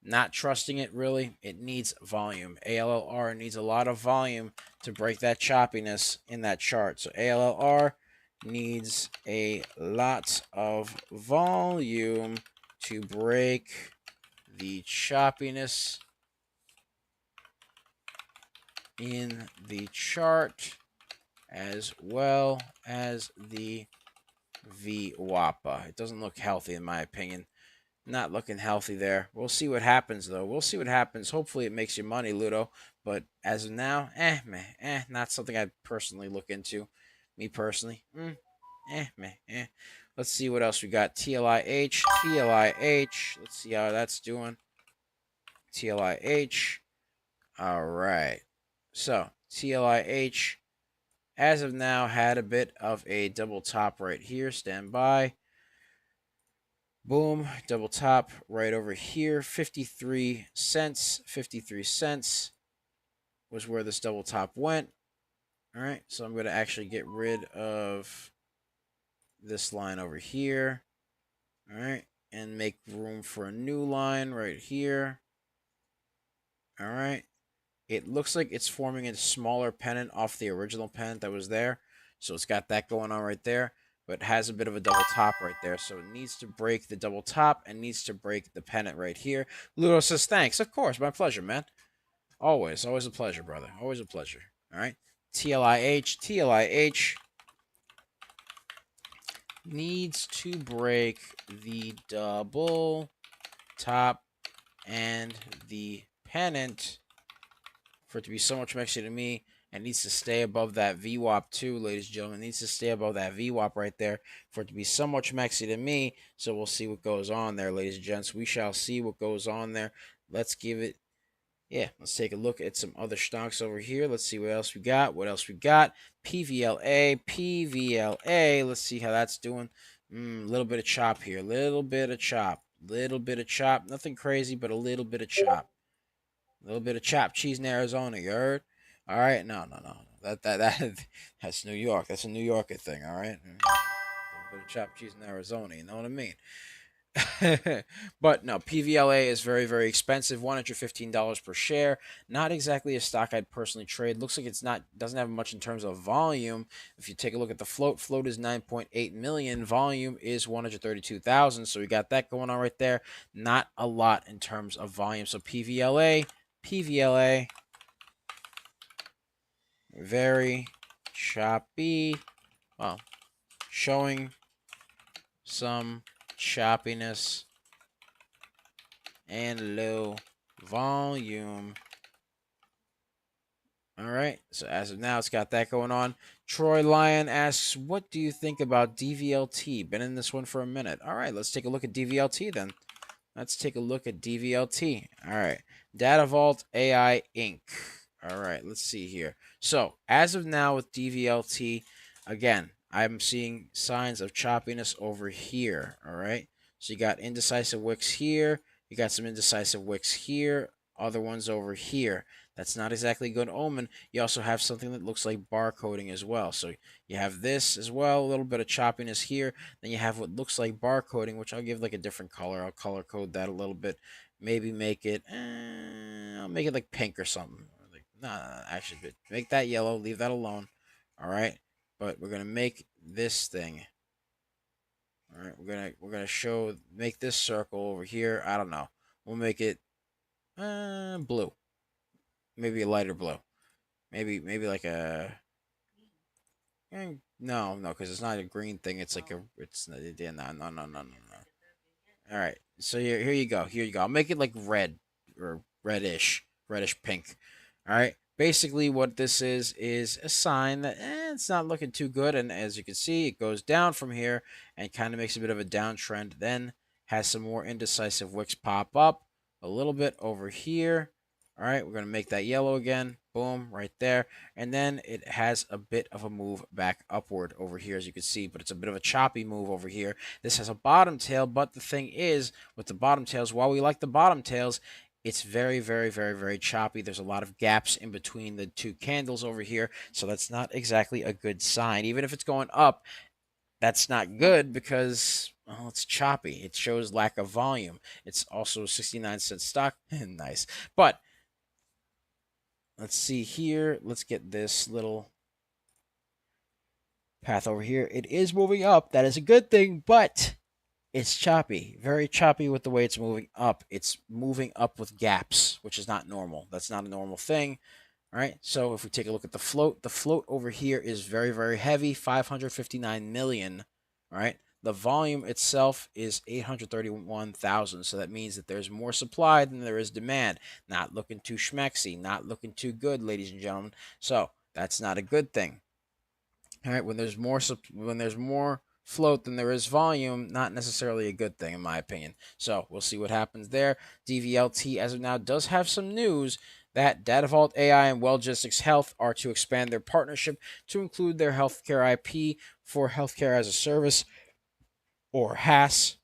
Not trusting it really. It needs volume. ALLR needs a lot of volume to break that choppiness in that chart. So ALLR needs a lot of volume to break the choppiness in the chart, as well as the VWAP. It doesn't look healthy in my opinion. Not looking healthy there. We'll see what happens though. We'll see what happens. Hopefully it makes you money, Ludo. But as of now, not something I'd personally look into. Me personally, meh. Let's see what else we got. TLIH. Let's see how that's doing. TLIH. All right. So TLIH, as of now, had a bit of a double top right here. Stand by. Boom, double top right over here. 53 cents. 53 cents was where this double top went. All right, so I'm going to actually get rid of this line over here. All right, and make room for a new line right here. All right. It looks like it's forming a smaller pennant off the original pennant that was there. So it's got that going on right there. But it has a bit of a double top right there. So it needs to break the double top and needs to break the pennant right here. Ludo says, thanks. Of course. My pleasure, man. Always. Always a pleasure, brother. Always a pleasure. All right. TLIH needs to break the double top and the pennant for it to be so much messier to me, and needs to stay above that VWAP too, ladies and gentlemen. It needs to stay above that VWAP right there for it to be so much messier to me. So we'll see what goes on there, ladies and gents. We shall see what goes on there. Let's give it, let's take a look at some other stocks over here. Let's see what else we got. PVLA. Let's see how that's doing. A little bit of chop here. Little bit of chop. Nothing crazy, but a little bit of chop. A little bit of chopped cheese in Arizona, you heard? All right, no. That's New York. That's a New Yorker thing, all right? A little bit of chopped cheese in Arizona, you know what I mean? But no, PVLA is very, very expensive. $115 per share. Not exactly a stock I'd personally trade. Looks like doesn't have much in terms of volume. If you take a look at the float is 9.8 million. Volume is 132,000. So we got that going on right there. Not a lot in terms of volume. So PVLA, very choppy. Well, showing some choppiness and low volume. All right, so as of now, it's got that going on. Troy Lyon asks, what do you think about DVLT? Been in this one for a minute. All right, let's take a look at DVLT then. Let's take a look at DVLT. All right, Data Vault AI Inc. All right, let's see here. So as of now with DVLT, again, I'm seeing signs of choppiness over here. All right, so you got indecisive wicks here. You got some indecisive wicks here. Other ones over here. That's not exactly a good omen. You also have something that looks like barcoding as well. So you have this as well, a little bit of choppiness here. Then you have what looks like barcoding, which I'll give like a different color. I'll color code that a little bit. Maybe make it, I'll make it like pink or something. Like, no, actually, make that yellow. Leave that alone. All right. But we're gonna make this thing. All right. We're gonna make this circle over here. I don't know. We'll make it blue. Maybe a lighter blue. Maybe like a no, because it's not a green thing. It's like no. All right, so here you go. I'll make it like red or reddish pink. All right. Basically, what this is a sign that it's not looking too good, and as you can see, it goes down from here and kind of makes a bit of a downtrend. Then has some more indecisive wicks pop up a little bit over here. All right, we're going to make that yellow again. Boom, right there. And then it has a bit of a move back upward over here, as you can see, but it's a bit of a choppy move over here. This has a bottom tail, but the thing is, with the bottom tails, while we like the bottom tails, it's very, very, very, very choppy. There's a lot of gaps in between the two candles over here, so that's not exactly a good sign. Even if it's going up, that's not good because, well, it's choppy. It shows lack of volume. It's also a 69-cent stock. Nice. But let's see here. Let's get this little path over here. It is moving up. That is a good thing, but it's choppy. Very choppy with the way it's moving up. It's moving up with gaps, which is not normal. That's not a normal thing. All right. So if we take a look at the float over here is very, very heavy. 559 million. All right. The volume itself is 831,000. So that means that there's more supply than there is demand. Not looking too schmexy, not looking too good, ladies and gentlemen. So that's not a good thing. All right. When there's more float than there is volume, not necessarily a good thing in my opinion. So we'll see what happens there. DVLT as of now does have some news that DataVault AI and Wellgistics Health are to expand their partnership to include their healthcare IP for healthcare as a service, or HAS,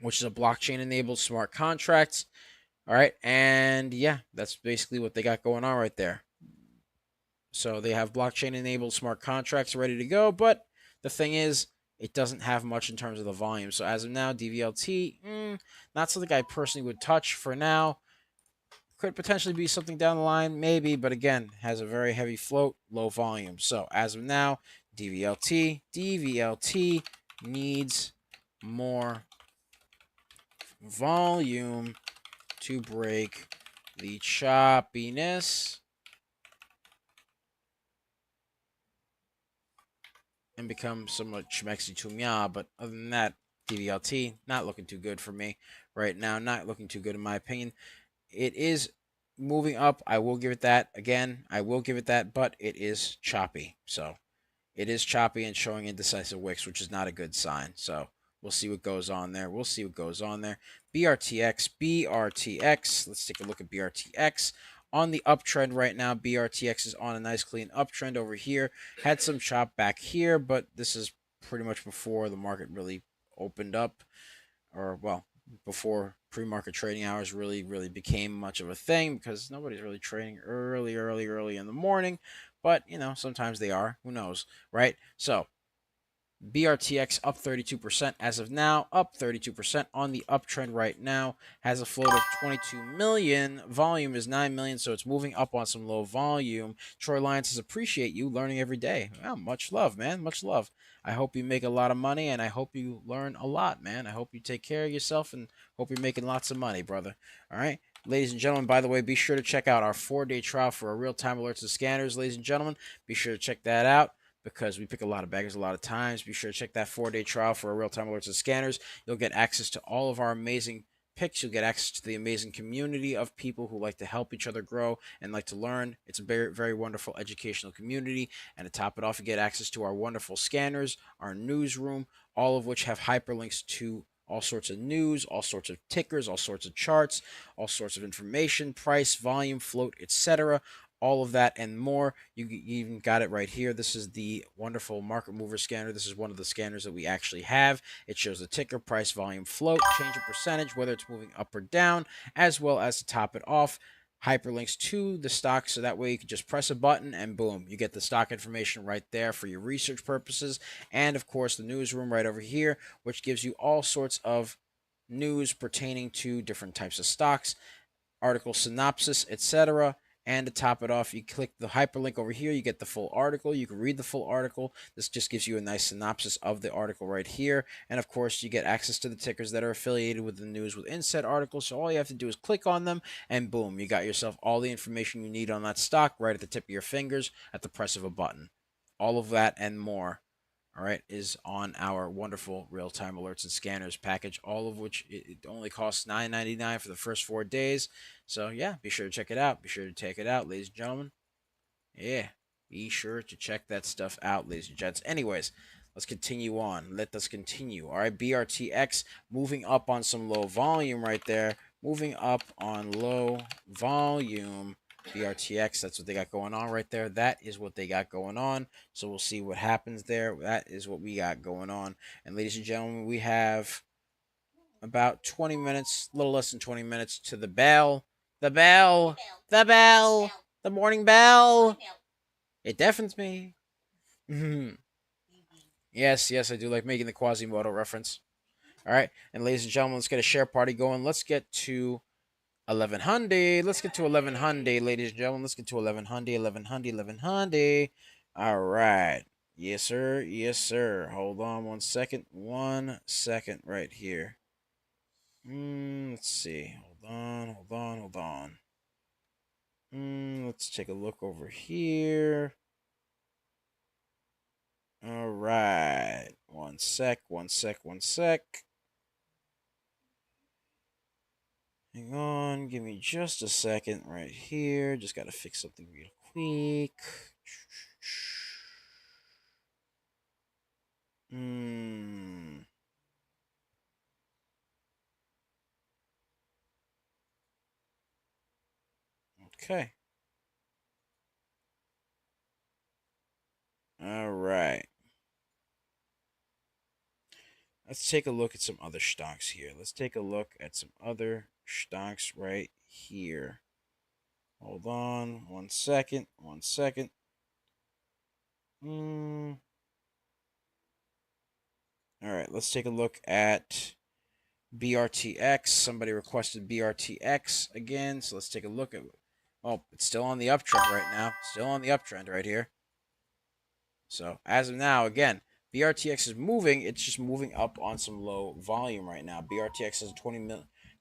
which is a blockchain enabled smart contracts. All right. And yeah, that's basically what they got going on right there. So they have blockchain enabled smart contracts ready to go. But the thing is, it doesn't have much in terms of the volume. So as of now, DVLT, not something I personally would touch for now. Could potentially be something down the line, maybe, but again, has a very heavy float, low volume. So as of now, DVLT needs more volume to break the choppiness and become somewhat schmexy to meow. But other than that, DVLT not looking too good for me right now. Not looking too good in my opinion. It is moving up. I will give it that. Again, I will give it that, but it is choppy. So it is choppy and showing indecisive wicks, which is not a good sign. So we'll see what goes on there. We'll see what goes on there. BRTX. Let's take a look at BRTX. On the uptrend right now, BRTX is on a nice clean uptrend over here. Had some chop back here, but this is pretty much before the market really opened up, or well, before pre-market trading hours really became much of a thing, because nobody's really trading early in the morning. But sometimes they are, who knows, right? So BRTX up 32% as of now, up 32% on the uptrend right now, has a float of 22 million, volume is 9 million, so it's moving up on some low volume. Troy Lyons says, appreciate you learning every day. Well, much love, man, much love. I hope you make a lot of money, and I hope you learn a lot, man. I hope you take care of yourself, and hope you're making lots of money, brother. All right? Ladies and gentlemen, by the way, be sure to check out our 4-day trial for our real-time alerts and scanners, ladies and gentlemen. Be sure to check that out, because we pick a lot of baggers a lot of times. Be sure to check that 4-day trial for our real-time alerts and scanners. You'll get access to all of our amazing picks. You'll get access to the amazing community of people who like to help each other grow and like to learn. It's a very, very wonderful educational community. And to top it off, you get access to our wonderful scanners, our newsroom, all of which have hyperlinks to all sorts of news, all sorts of tickers, all sorts of charts, all sorts of information, price, volume, float, etc. All of that and more. You even got it right here. This is the wonderful market mover scanner. This is one of the scanners that we actually have. It shows the ticker, price, volume, float, change in percentage, whether it's moving up or down, as well as to top it off, hyperlinks to the stock, so that way you can just press a button and boom, you get the stock information right there for your research purposes. And of course, the newsroom right over here, which gives you all sorts of news pertaining to different types of stocks, article synopsis, etc. And to top it off, you click the hyperlink over here, you get the full article. You can read the full article. This just gives you a nice synopsis of the article right here. And of course, you get access to the tickers that are affiliated with the news within said article. So all you have to do is click on them and boom, you got yourself all the information you need on that stock right at the tip of your fingers at the press of a button. All of that and more, all right, is on our wonderful real-time alerts and scanners package, all of which it only costs $9.99 for the first 4 days. So yeah, be sure to check it out. Be sure to take it out, ladies and gentlemen. Yeah, be sure to check that stuff out, ladies and gents. Anyways, let's continue on. Let us continue. All right, BRTX moving up on some low volume right there. Moving up on low volume. BRTX, that's what they got going on right there. That is what they got going on. So we'll see what happens there. That is what we got going on. And ladies and gentlemen, we have about 20 minutes, a little less than 20 minutes to the bell. The bell. The bell. The morning bell. It deafens me. Yes, I do like making the Quasimodo reference. All right. And ladies and gentlemen, let's get a share party going. Let's get to 1100. Let's get to 1100, ladies and gentlemen. Let's get to 1100, 1100, 1100. All right. Yes, sir. Yes, sir. Hold on 1 second. 1 second right here. Let's see. Hold on. Let's take a look over here. All right. 1 One sec. Hang on, give me just a second right here. Just gotta fix something real quick. Okay. All right. Let's take a look at some other stocks here. Let's take a look at some other stocks right here. Hold on 1 second. All right, let's take a look at BRTX. Somebody requested BRTX again, so let's take a look at. Oh, it's still on the uptrend right now. Still on the uptrend right here. So as of now, again, BRTX is moving. It's just moving up on some low volume right now. BRTX has a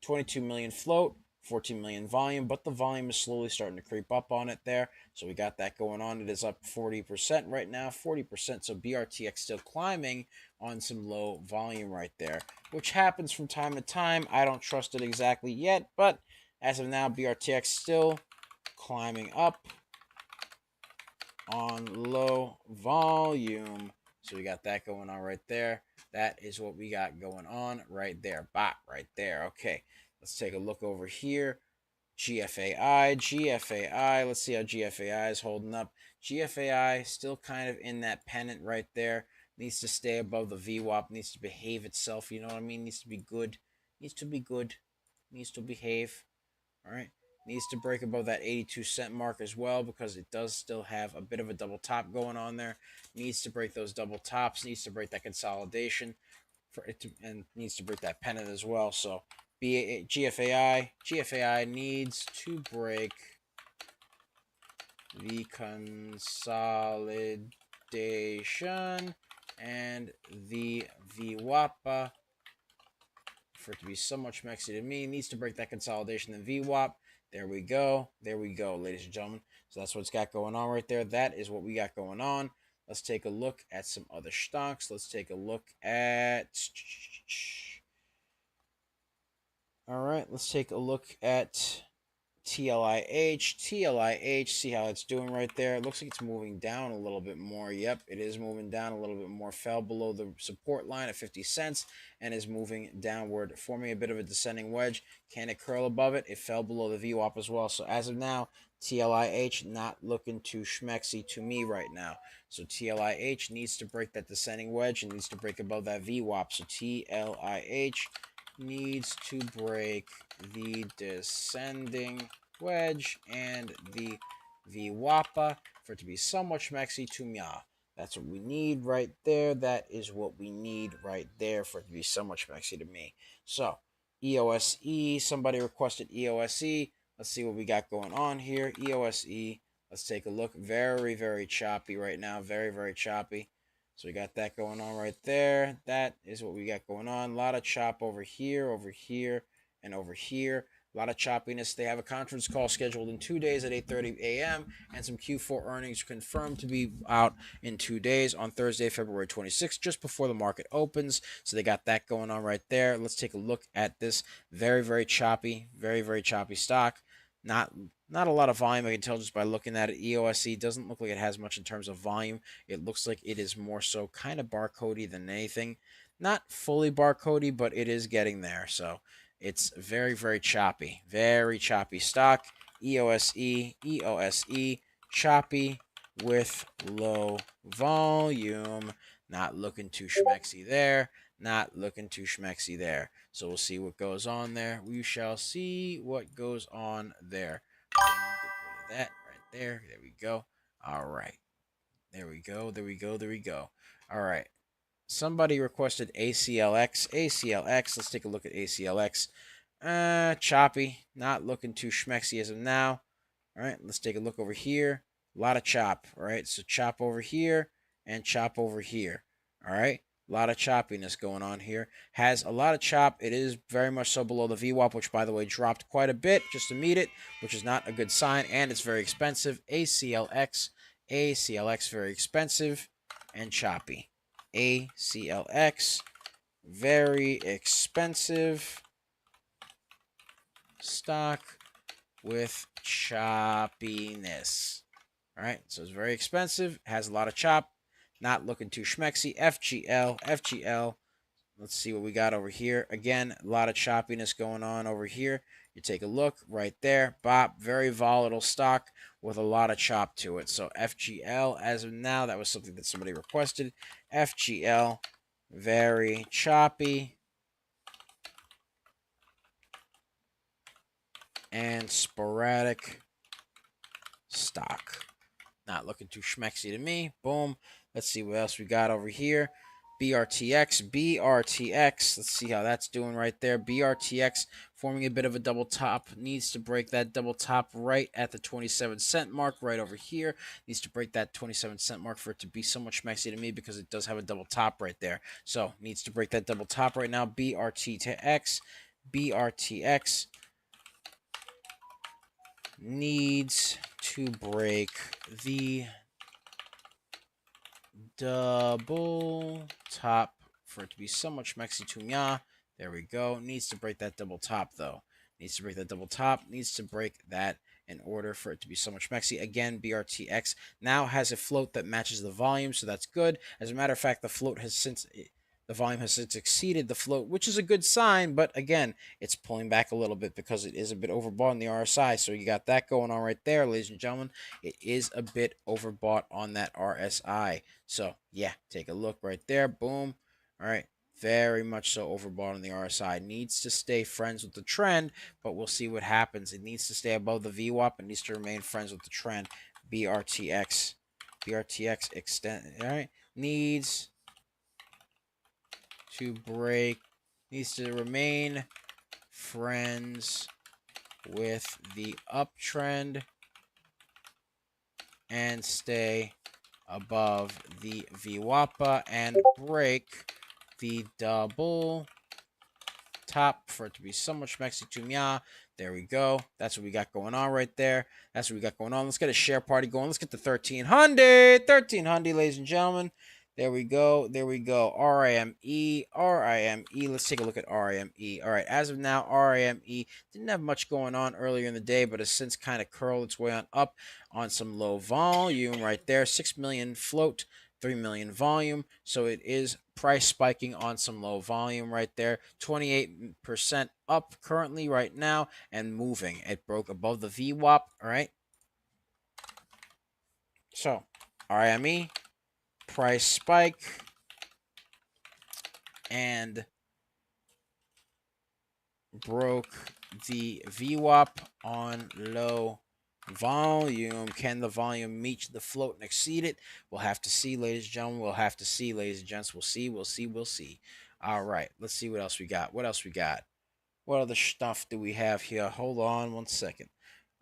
22 million float, 14 million volume, but the volume is slowly starting to creep up on it there. So we got that going on. It is up 40% right now, 40%. So BRTX still climbing on some low volume right there, which happens from time to time. I don't trust it exactly yet, but as of now, BRTX still climbing up on low volume. So we got that going on right there. That is what we got going on right there. Bot right there. Okay, let's take a look over here. GFAI. Let's see how GFAI is holding up. GFAI still kind of in that pennant right there. Needs to stay above the VWAP. Needs to behave itself. You know what I mean? Needs to be good. Needs to behave. All right. Needs to break above that 82-cent mark as well, because it does still have a bit of a double top going on there. Needs to break those double tops. Needs to break that consolidation for it to, and needs to break that pennant as well. So GFAI needs to break the consolidation and the VWAP for it to be so much mexy to me. Needs to break that consolidation and VWAP. There we go, ladies and gentlemen. So that's what it's got going on right there. That is what we got going on. Let's take a look at some other stocks. Let's take a look at. All right, let's take a look at TLIH, see how it's doing right there. It looks like it's moving down a little bit more. Yep, it is moving down a little bit more. Fell below the support line at 50 cents and is moving downward, forming a bit of a descending wedge. Can it curl above it? It fell below the VWAP as well. So as of now, TLIH not looking too schmexy to me right now. So TLIH needs to break that descending wedge and needs to break above that VWAP. So TLIH needs to break the descending wedge and the VWAPA for it to be somewhat schmexy to me. That's what we need right there. That is what we need right there for it to be somewhat schmexy to me. So EOSE, somebody requested EOSE. Let's see what we got going on here. EOSE, let's take a look. Very, very choppy right now. Very, very choppy. So we got that going on right there. That is what we got going on. A lot of chop over here, and over here. A lot of choppiness. They have a conference call scheduled in 2 days at 8:30 a.m. and some Q4 earnings confirmed to be out in 2 days on Thursday, February 26th, just before the market opens. So they got that going on right there. Let's take a look at this very, very choppy stock. Not a lot of volume. I can tell just by looking at it. EOSE doesn't look like it has much in terms of volume. It looks like it is more so kind of barcodey than anything. Not fully barcodey, but it is getting there. So it's very, very choppy. Very choppy stock. EOSE, choppy with low volume. Not looking too schmexy there. So we'll see what goes on there. We shall see what goes on there. Get rid of that right there. There we go. All right. There we go. All right. Somebody requested ACLX. Let's take a look at ACLX. Choppy. Not looking too schmexy as of now. All right. Let's take a look over here. A lot of chop. All right. So chop over here and chop over here. All right. A lot of choppiness going on here. Has a lot of chop. It is very much so below the VWAP, which, by the way, dropped quite a bit just to meet it, which is not a good sign, and it's very expensive. ACLX, very expensive and choppy. ACLX. Very expensive stock with choppiness. All right, so it's very expensive, has a lot of chop, not looking too schmexy. FGL. Let's see what we got over here. Again, a lot of choppiness going on over here. You take a look right there. Bop, very volatile stock with a lot of chop to it. So FGL, as of now, that was something that somebody requested. FGL, very choppy and sporadic stock. Not looking too schmexy to me. Boom. Let's see what else we got over here. BRTX. Let's see how that's doing right there. BRTX forming a bit of a double top. Needs to break that double top right at the 27-cent mark right over here. Needs to break that 27-cent mark for it to be somewhat schmexy to me because it does have a double top right there. So needs to break that double top right now. BRTX needs to break the double top for it to be somewhat schmexy to me. There we go. Needs to break that double top, though. Needs to break that double top. Needs to break that in order for it to be somewhat schmexy. Again, BRTX now has a float that matches the volume, so that's good. As a matter of fact, the volume has since exceeded the float, which is a good sign, but again, it's pulling back a little bit because it is a bit overbought in the RSI. So you got that going on right there, ladies and gentlemen. It is a bit overbought on that RSI. So yeah, take a look right there. Boom. All right. Very much so overbought on the RSI. Needs to stay friends with the trend, but we'll see what happens. It needs to stay above the VWAP. It needs to remain friends with the trend. BRTX extend. All right. Needs to remain friends with the uptrend and stay above the VWAPA and break the double top for it to be somewhat schmexy to me. There we go. That's what we got going on right there. That's what we got going on. Let's get a share party going. Let's get the 1300. 1300, ladies and gentlemen. There we go. There we go. RIME. Let's take a look at RIME. All right. As of now, RIME didn't have much going on earlier in the day, but has since kind of curled its way on up on some low volume right there. 6 million float, 3 million volume. So it is price spiking on some low volume right there. 28% up currently right now and moving. It broke above the VWAP. All right. So RIME. Price spike and broke the VWAP on low volume. Can the volume meet the float and exceed it? We'll have to see, ladies and gentlemen. We'll have to see, ladies and gents. We'll see. All right, let's see what else we got. What other stuff do we have here? Hold on one second.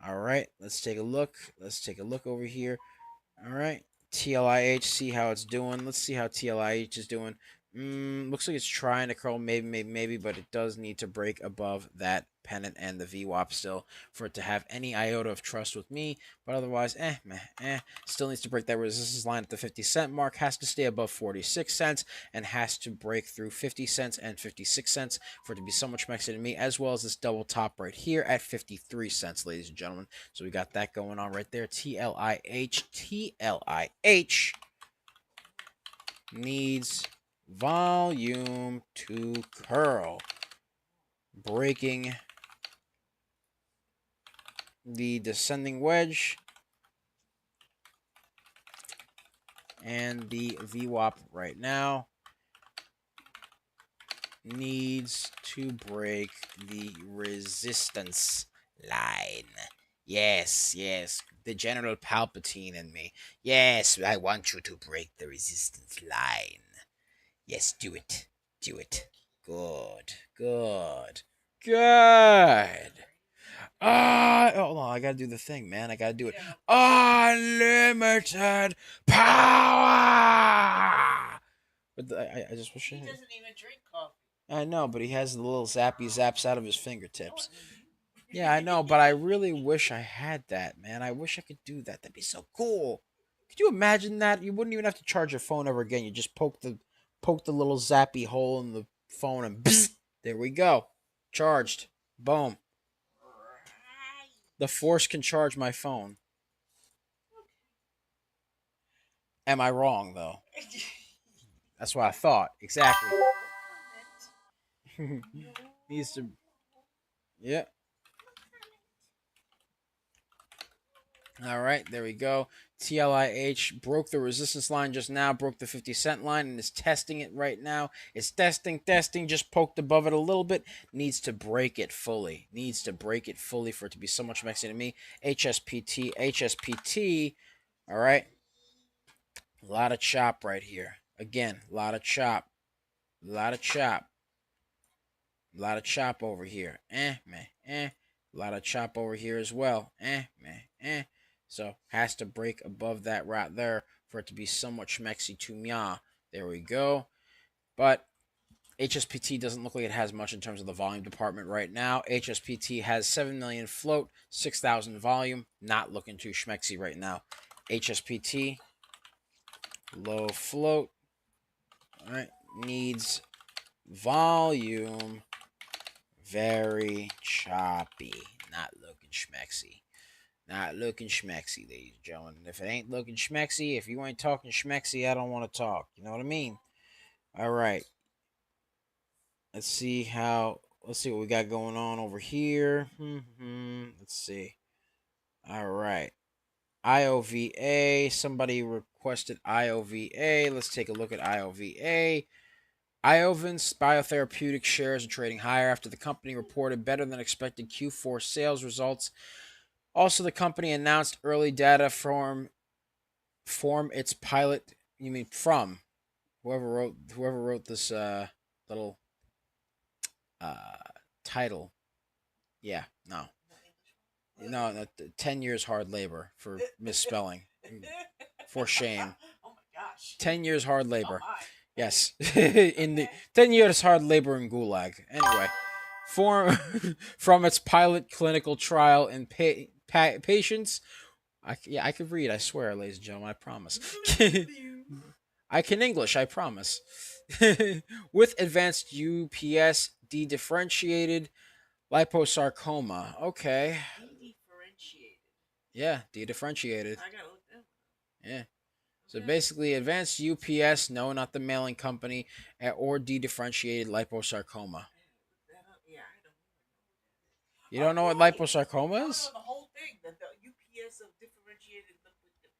All right, let's take a look. Let's take a look over here. All right. TLIH, see how it's doing. Let's see how TLIH is doing. Looks like it's trying to curl, maybe, but it does need to break above that pennant and the VWAP still for it to have any iota of trust with me. But otherwise, still needs to break that resistance line at the 50-cent mark, has to stay above 46 cents, and has to break through 50 cents and 56 cents for it to be so much schmexy to me, as well as this double top right here at 53 cents, ladies and gentlemen. So we got that going on right there. TLIH needs volume to curl, breaking the descending wedge and the VWAP right now needs to break the resistance line. Yes, the General Palpatine in me. Yes, I want you to break the resistance line. Yes, do it. Good. Hold on, I gotta do the thing, man. I gotta do it. Unlimited power! But I just wish He doesn't even drink coffee. I know, but he has the little zappy zaps out of his fingertips. Yeah, I know, but I really wish I had that, man. I wish I could do that. That'd be so cool. Could you imagine that? You wouldn't even have to charge your phone ever again. You just poke the Poke the little zappy hole in the phone and bzz, there we go. Charged. Boom. Right. The force can charge my phone. Am I wrong, though? That's what I thought. Exactly. No comment. Needs to... Yeah. All right, there we go. TLIH broke the resistance line just now, broke the 50-cent line, and is testing it right now. It's testing, just poked above it a little bit. Needs to break it fully. Needs to break it fully for it to be so much messy to me. HSPT. All right. A lot of chop right here. Again, a lot of chop. A lot of chop. A lot of chop over here. A lot of chop over here as well. So, has to break above that right there for it to be somewhat schmexy to mya. There we go. But HSPT doesn't look like it has much in terms of the volume department right now. HSPT has 7 million float, 6,000 volume. Not looking too schmexy right now. HSPT, low float. All right, needs volume. Very choppy. Not looking schmexy. Not looking schmexy, ladies and gentlemen. If it ain't looking schmexy, if you ain't talking schmexy, I don't want to talk. You know what I mean? All right. Let's see what we got going on over here. Let's see. All right. IOVA. Somebody requested IOVA. Let's take a look at IOVA. Iovance Biotherapeutic shares are trading higher after the company reported better than expected Q4 sales results. Also, the company announced early data from its pilot. You mean from whoever wrote this little title? Yeah, no, 10 years hard labor for misspelling. For shame. Oh my gosh. 10 years hard Oh labor. my. Yes, in the 10 years hard labor in Gulag. Anyway, from its pilot clinical trial in patients. I can read. I swear, ladies and gentlemen. I promise. I can English. I promise. With advanced UPS dedifferentiated liposarcoma. Okay. Differentiated. Yeah, dedifferentiated. I gotta look that one up. Yeah. So basically, advanced UPS, no, not the mailing company, or dedifferentiated liposarcoma. Yeah, I don't know. You don't know what liposarcoma is? No, the whole thing, the UPS of differentiated liquid.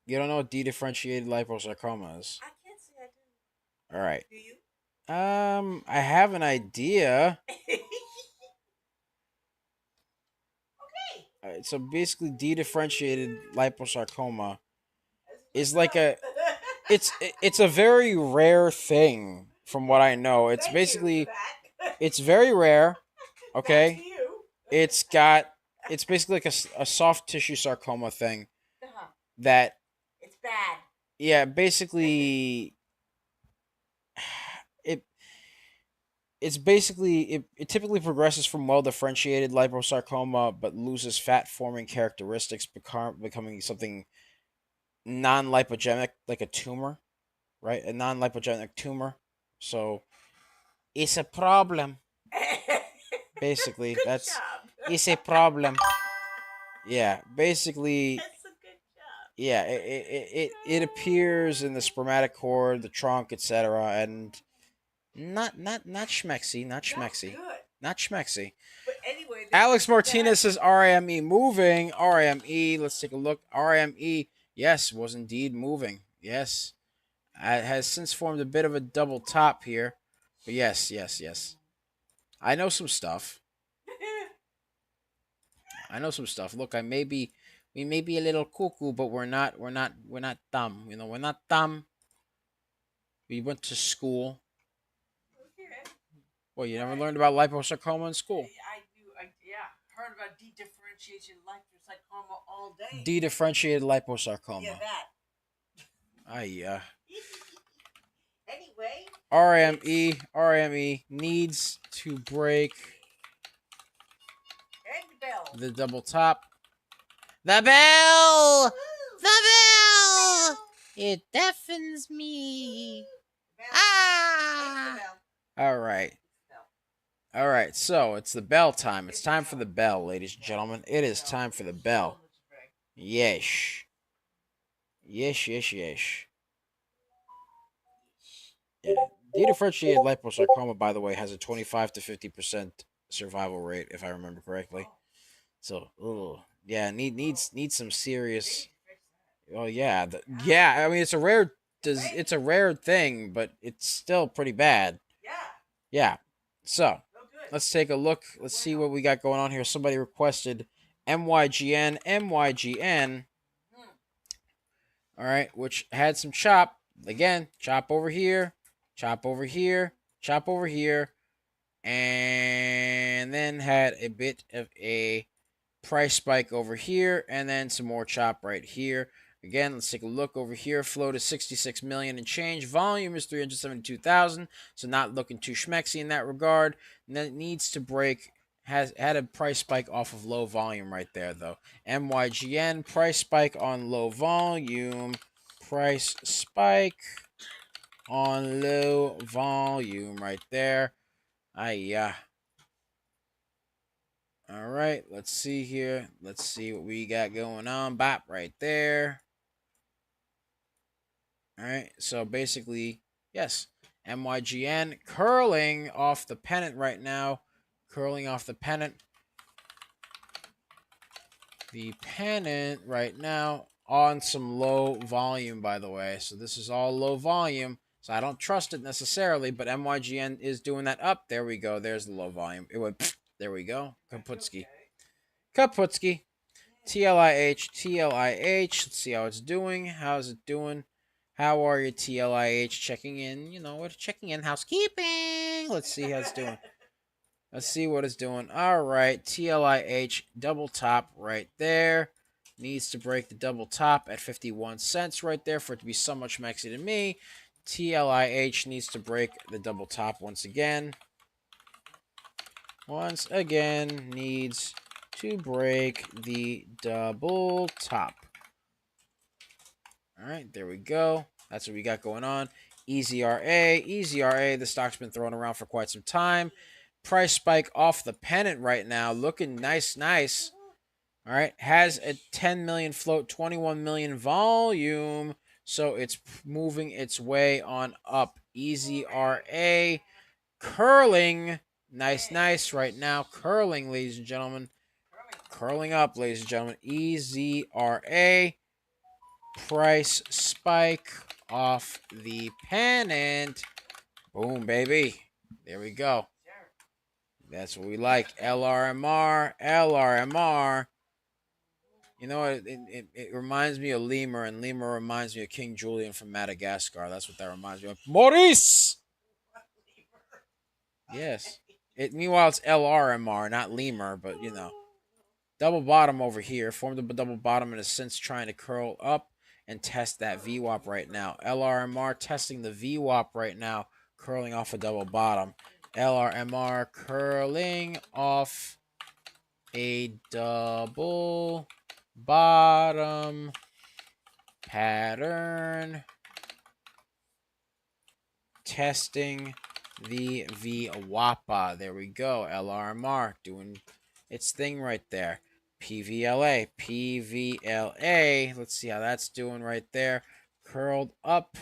You don't know what dedifferentiated liposarcoma is? I can't say I do. All right. Do you? I have an idea. Okay. All right, so basically, dedifferentiated liposarcoma is like it's a very rare thing from what I know. It's Thank basically you for that. it's very rare. Back Okay, to you. it's basically like a soft tissue sarcoma thing Uh-huh. that It's bad. yeah, basically it typically progresses from well differentiated liposarcoma but loses fat forming characteristics, becoming something non-lipogenic, like a tumor, right? A non-lipogenic tumor. So it's a problem. Basically, Good that's job. it's a problem. Yeah, basically, That's a good job. yeah, it appears in the spermatic cord, the trunk, etc., and not schmexy, not schmexy, Not good. not schmexy. But anyway, Alex Martinez says RME moving. RME, let's take a look. RME, yes, was indeed moving. Yes. It has since formed a bit of a double top here. But yes. I know some stuff. Look, we may be a little cuckoo, but we're not dumb. You know, we're not dumb. We went to school. Okay. Well, you never learned about liposarcoma in school. I do. Heard about dedifferentiated liposarcoma all day. Dedifferentiated liposarcoma. Yeah, that. Anyway. RME needs to break And the bell. the double top. The bell! Woo! The bell! Bell. It deafens me. Bell. Ah! All right. All right. So it's the bell time. It's time for the bell, ladies and gentlemen. It is time for the bell. Yes. Yes, yes, yes. Yeah. Dedifferentiated liposarcoma, by the way, has a 25 to 50% survival rate, if I remember correctly. So, yeah, needs some serious. Oh yeah, yeah. I mean, it's a rare thing, but it's still pretty bad. Yeah. So, let's take a look. Let's see what we got going on here. Somebody requested MYGN. All right, which had some chop. Again, chop over here, chop over here, chop over here, and then had a bit of a price spike over here, and then some more chop right here. Again, let's take a look over here. Flow to 66 million and change. Volume is 372,000, so not looking too schmexy in that regard. And then it needs to break. Has had a price spike off of low volume right there, though. MYGN, price spike on low volume. Price spike on low volume right there. Yeah. All right, let's see here. Let's see what we got going on. Bop right there. All right, so basically, yes, MYGN curling off the pennant right now. Curling off the pennant. The pennant right now on some low volume, by the way. So this is all low volume. So I don't trust it necessarily, but MYGN is doing that up. There we go. There's the low volume. It went, there we go. Kaputski. Kaputski. TLIH, TLIH. Let's see how it's doing. How's it doing? How are you, TLIH? Checking in. You know, we're checking in. Housekeeping. Let's see how it's doing. Let's see what it's doing. All right, TLIH double top right there. Needs to break the double top at 51 cents right there for it to be so much maxy to me. TLIH needs to break the double top once again. Once again, needs to break the double top. All right, there we go. That's what we got going on. EZRA, EZRA, the stock's been thrown around for quite some time. Price spike off the pennant right now, looking nice, nice. All right, has a 10 million float, 21 million volume, so it's moving its way on up. EZRA, curling, nice, nice right now, curling, ladies and gentlemen. Curling up, ladies and gentlemen. EZRA. Price spike off the pennant. Boom, baby. There we go. That's what we like. LRMR. LRMR. You know, it reminds me of Lemur, and Lemur reminds me of King Julian from Madagascar. That's what that reminds me of. Maurice! Yes. Meanwhile, it's LRMR, not Lemur, but, you know. Double bottom over here. Formed a double bottom and is since trying to curl up and test that VWAP right now. LRMR testing the VWAP right now, curling off a double bottom. LRMR curling off a double bottom pattern. Testing the VWAPA. There we go. LRMR doing its thing right there. PVLA, PVLA. Let's see how that's doing right there. Curled up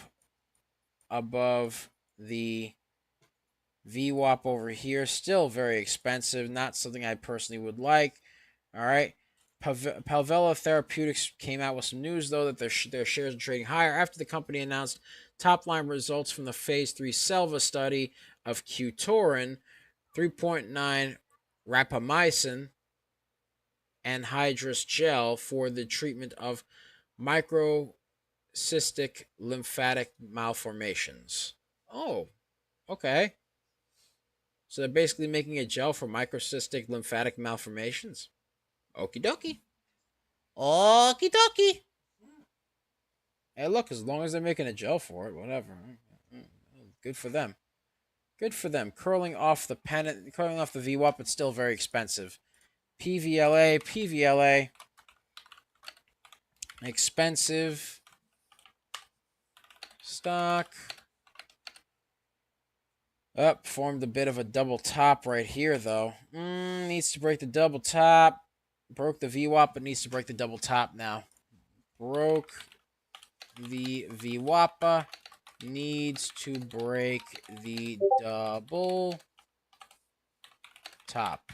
above the VWAP over here. Still very expensive. Not something I personally would like. All right. Palvella Therapeutics came out with some news, though, that their shares are trading higher after the company announced top-line results from the Phase 3 SELVA study of Qtorin, 3.9 rapamycin, anhydrous gel for the treatment of microcystic lymphatic malformations. Oh, okay. So they're basically making a gel for microcystic lymphatic malformations. Okie dokie. Okie dokie. Hey, look, as long as they're making a gel for it, whatever. Good for them. Good for them. Curling off the pennant, curling off the VWAP, but still very expensive. PVLA, PVLA. Expensive stock. Up, formed a bit of a double top right here, though. Needs to break the double top. Broke the VWAP, but needs to break the double top now. Broke the VWAP. Needs to break the double top.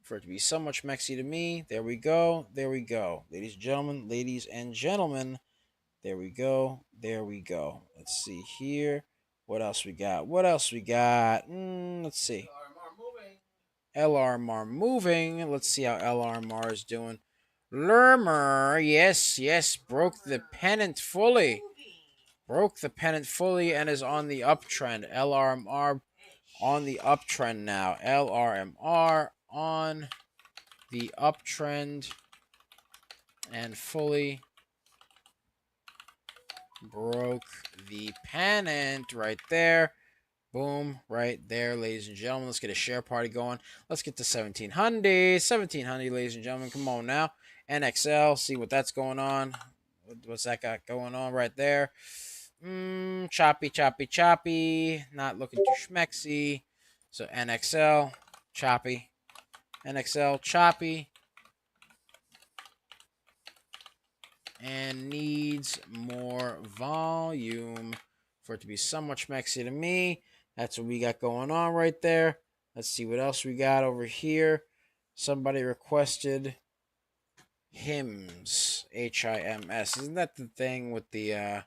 For it to be so much mexy to me. There we go. There we go. Ladies and gentlemen. Ladies and gentlemen. There we go. There we go. Let's see here. What else we got? What else we got? Let's see. LRMR moving. Let's see how LRMR is doing. LRMR, yes, yes, broke the pennant fully. Broke the pennant fully and is on the uptrend. LRMR on the uptrend now. LRMR on the uptrend and fully broke the pennant right there. Boom, right there, ladies and gentlemen. Let's get a share party going. Let's get to 1700. 1700, ladies and gentlemen. Come on now. NXL, see what that's going on. What's that got going on right there? Choppy, choppy, choppy. Not looking too schmexy. So NXL, choppy. NXL, choppy. And needs more volume for it to be somewhat schmexy to me. That's what we got going on right there. Let's see what else we got over here. Somebody requested HIMS, HIMS. Isn't that the thing with the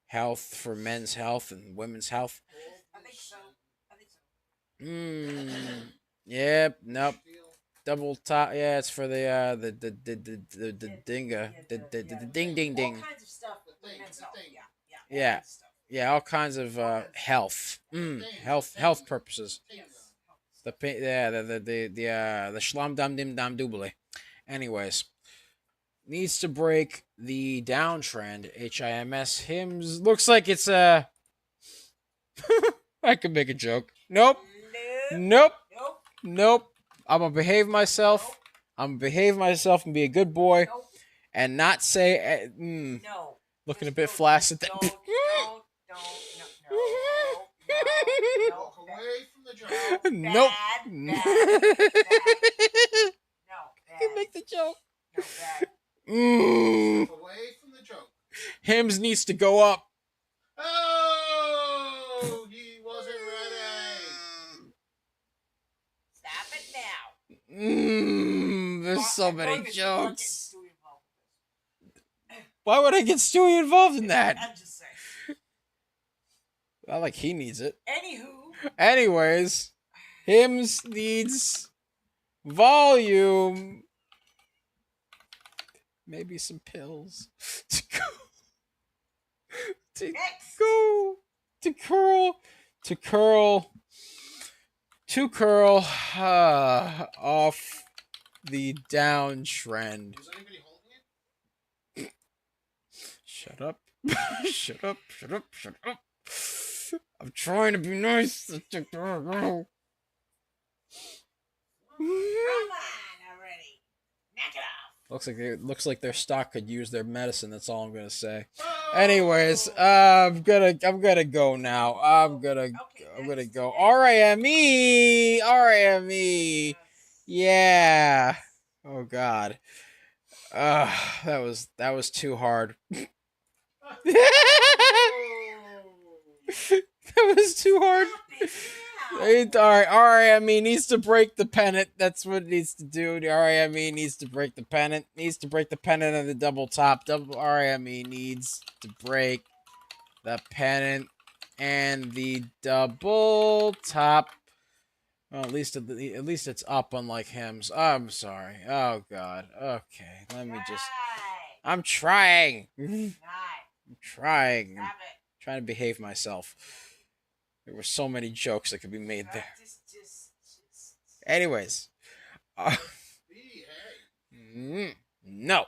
health for men's health and women's health? I think so. I think so. Yep. Nope. Double top. Yeah, it's for the dinga. The ding ding ding. All kinds of stuff with men's health. Yeah. Yeah. Yeah, all kinds of health. Health purposes. The shlam dam dim dam doobly. Anyways, needs to break the downtrend. HIMS HIMS looks like it's I could make a joke. Nope. I'm gonna behave myself. I'm gonna behave myself and be a good boy, and not say No. Looking a bit flaccid. No. Walk away from the joke. Nope. Bad. No. I can make the joke. No, bad. Walk away from the joke. HIMS needs to go up. Oh, he wasn't ready. Stop it now. There's so many Marcus, jokes. Stewie involved with this. Why would I get Stewie involved in that? I'm just saying. Not like he needs it. Anywho. Anyways, HIMS needs volume. Maybe some pills to go. To curl off the downtrend. Was anybody holding it? Shut up. Shut up. I'm trying to be nice. Come on already. Knock it off. Looks like their stock could use their medicine. That's all I'm gonna say. Anyways, I'm gonna go now. I'm gonna go. RIME. Yeah. Oh God. That was too hard. That was too hard. Alright, RIME needs to break the pennant. That's what it needs to do. The RIME needs to break the pennant. Needs to break the pennant of the double top. RIME needs to break the pennant and the double top. Well, at least it's up, unlike HIMS. I'm sorry. Oh God. Okay, let me just. I'm trying. I'm trying. Trying to behave myself. There were so many jokes that could be made there. Anyways. No.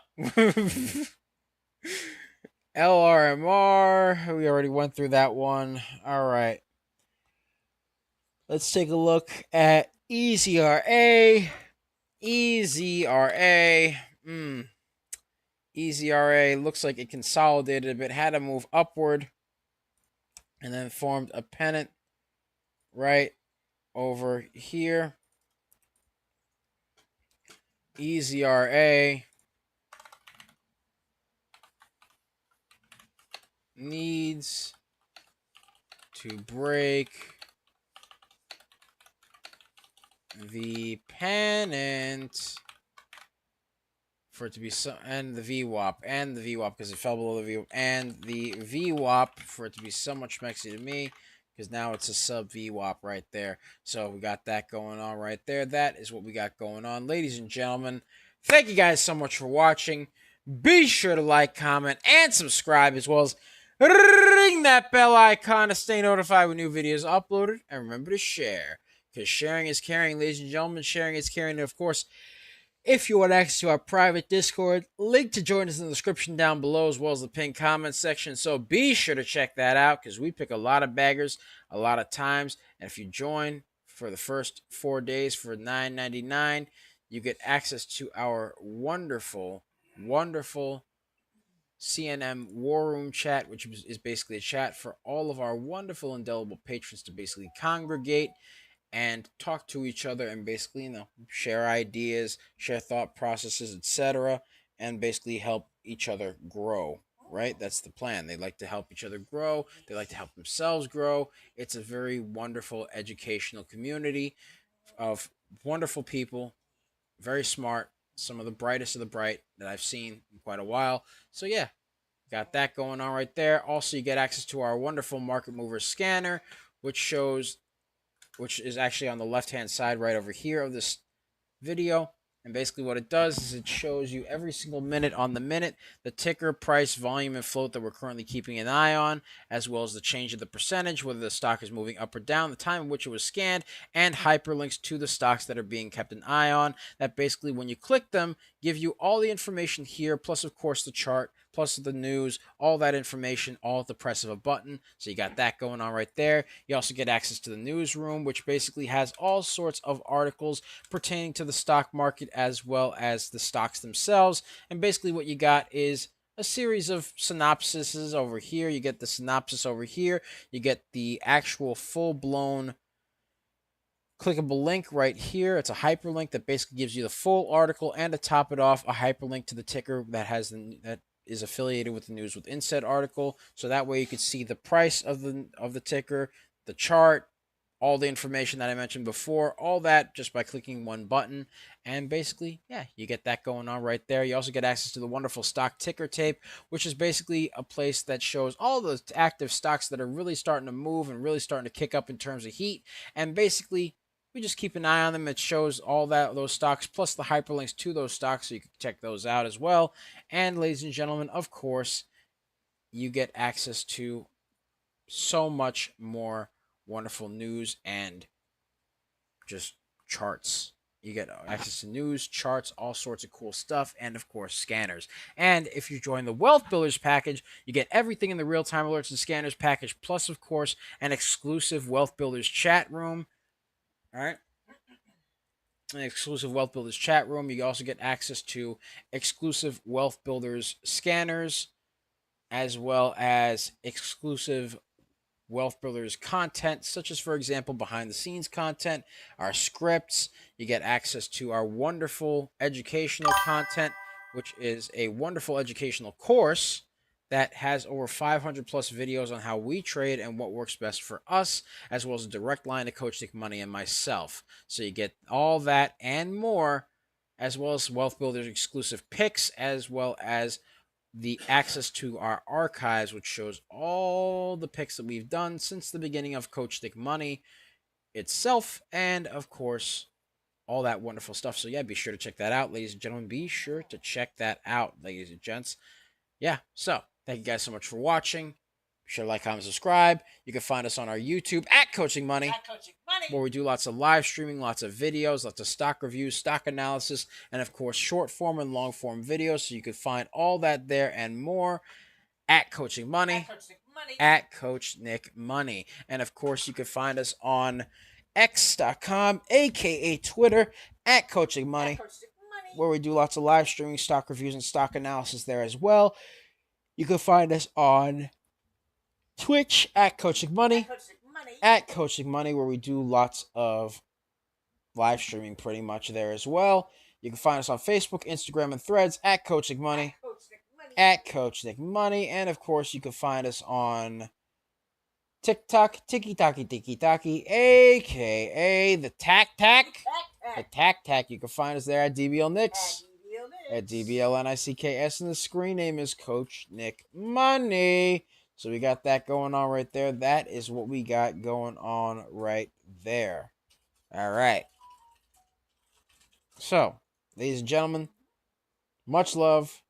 LRMR. We already went through that one. All right. Let's take a look at EZRA. EZRA. EZRA looks like it consolidated a bit, had to move upward, and then formed a pennant right over here. EZRA needs to break the pennant for it to be and the VWAP because it fell below the VWAP and the VWAP for it to be somewhat schmexy to me because now it's a sub VWAP right there. So we got that going on right there. That is what we got going on, ladies and gentlemen. Thank you guys so much for watching. Be sure to like, comment, and subscribe, as well as ring that bell icon to stay notified when new videos are uploaded. And remember to share, because sharing is caring, ladies and gentlemen. Sharing is caring. And of course, if you want access to our private Discord, link to join us in the description down below, as well as the pinned comment section. So be sure to check that out, because we pick a lot of baggers a lot of times. And if you join for the first 4 days for $9.99, you get access to our wonderful, wonderful CNM War Room chat, which is basically a chat for all of our wonderful, indelible patrons to basically congregate and talk to each other and basically, share ideas, share thought processes, etc., and basically help each other grow, right? That's the plan. They like to help each other grow. They like to help themselves grow. It's a very wonderful educational community of wonderful people, very smart, some of the brightest of the bright that I've seen in quite a while. So yeah, got that going on right there. Also, you get access to our wonderful market mover scanner, which is actually on the left-hand side right over here of this video. And basically what it does is it shows you every single minute on the minute the ticker, price, volume, and float that we're currently keeping an eye on, as well as the change of the percentage, whether the stock is moving up or down, the time in which it was scanned, and hyperlinks to the stocks that are being kept an eye on. That basically, when you click them, give you all the information here, plus of course the chart, plus the news, all that information, all at the press of a button. So you got that going on right there. You also get access to the newsroom, which basically has all sorts of articles pertaining to the stock market as well as the stocks themselves. And basically what you got is a series of synopsises over here. You get the synopsis over here. You get the actual full-blown clickable link right here. It's a hyperlink that basically gives you the full article, and to top it off, a hyperlink to the ticker that is affiliated with the news within said article. So that way you can see the price of the ticker, the chart, all the information that I mentioned before, all that just by clicking one button. And basically, yeah, you get that going on right there. You also get access to the wonderful stock ticker tape, which is basically a place that shows all the active stocks that are really starting to move and really starting to kick up in terms of heat. And basically, we just keep an eye on them. It shows all those stocks plus the hyperlinks to those stocks, so you can check those out as well. And ladies and gentlemen, of course, you get access to so much more wonderful news and just charts. You get access to news, charts, all sorts of cool stuff, and of course, scanners. And if you join the Wealth Builders package, you get everything in the real-time alerts and scanners package, plus, of course, an exclusive Wealth Builders chat room. All right. An exclusive Wealth Builders chat room. You also get access to exclusive Wealth Builders scanners, as well as exclusive Wealth Builders content, such as, for example, behind the scenes content, our scripts. You get access to our wonderful educational content, which is a wonderful educational course that has over 500 plus videos on how we trade and what works best for us, as well as a direct line to Coach Nick Money and myself. So you get all that and more, as well as Wealth Builders exclusive picks, as well as the access to our archives, which shows all the picks that we've done since the beginning of Coach Nick Money itself, and of course, all that wonderful stuff. So yeah, be sure to check that out, ladies and gentlemen. Be sure to check that out, ladies and gents. Yeah, so thank you guys so much for watching. Be sure to like, comment, subscribe. You can find us on our YouTube at Coaching Money, where we do lots of live streaming, lots of videos, lots of stock reviews, stock analysis, and of course, short form and long form videos. So you can find all that there and more at Coaching Money, at Coach Nick Money. And of course, you can find us on X.com, aka Twitter, at Coaching Money, where we do lots of live streaming, stock reviews, and stock analysis there as well. You can find us on Twitch at Coaching Money, at Coach Nick Money, where we do lots of live streaming pretty much there as well. You can find us on Facebook, Instagram, and Threads at Coach Nick Money. At Coach Nick Money. And of course, you can find us on TikTok, Tiki Taki, aka the Tac Tac. The Tac Tac. You can find us there at DBL Nicks. At DBL NICKS, and the screen name is Coach Nick Money. So we got that going on right there. That is what we got going on right there. All right. So, ladies and gentlemen, much love.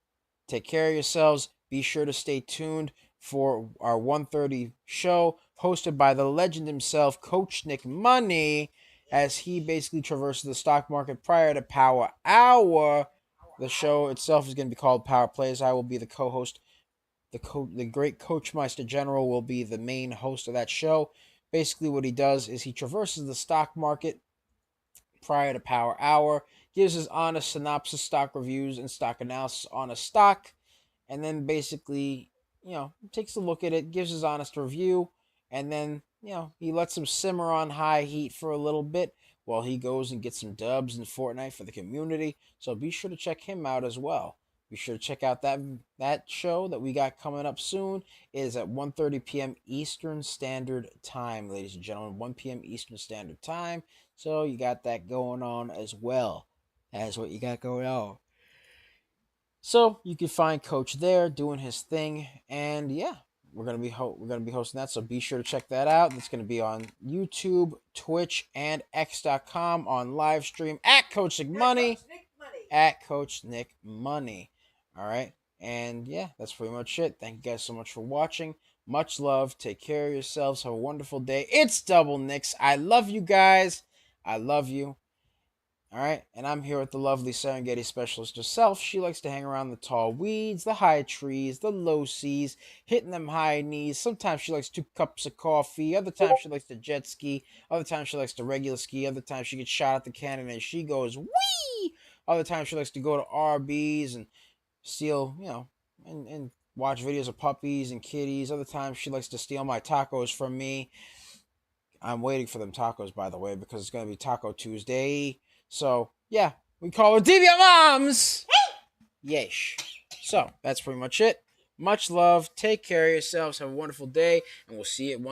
Take care of yourselves. Be sure to stay tuned for our 1:30 show hosted by the legend himself, Coach Nick Money, as he basically traverses the stock market prior to Power Hour. The show itself is going to be called Power Plays. I will be the co-host. The great Coach Meister General will be the main host of that show. Basically, what he does is he traverses the stock market prior to Power Hour, gives his honest synopsis, stock reviews, and stock analysis on a stock, and then basically, takes a look at it, gives his honest review, and then, he lets him simmer on high heat for a little bit while he goes and gets some dubs in Fortnite for the community. So be sure to check him out as well. Be sure to check out that show that we got coming up soon. It is at 1:30 p.m. Eastern Standard Time, ladies and gentlemen. 1 p.m. Eastern Standard Time. So you got that going on as well. That's what you got going on. So you can find Coach there doing his thing, and yeah, we're gonna be hosting that. So be sure to check that out. It's gonna be on YouTube, Twitch, and X.com on live stream at Coach Nick Money. At Coach Nick Money. All right, and yeah, that's pretty much it. Thank you guys so much for watching. Much love. Take care of yourselves. Have a wonderful day. It's Double Nicks. I love you guys. I love you. All right, and I'm here with the lovely Serengeti specialist herself. She likes to hang around the tall weeds, the high trees, the low seas, hitting them high knees. Sometimes she likes 2 cups of coffee. Other times she likes to jet ski. Other times she likes to regular ski. Other times she gets shot at the cannon and she goes, wee! Other times she likes to go to RBs and steal, and watch videos of puppies and kitties. Other times she likes to steal my tacos from me. I'm waiting for them tacos, by the way, because it's going to be Taco Tuesday. So, yeah, we call her DBL Moms! Yeesh. So, that's pretty much it. Much love. Take care of yourselves. Have a wonderful day. And we'll see you at 1.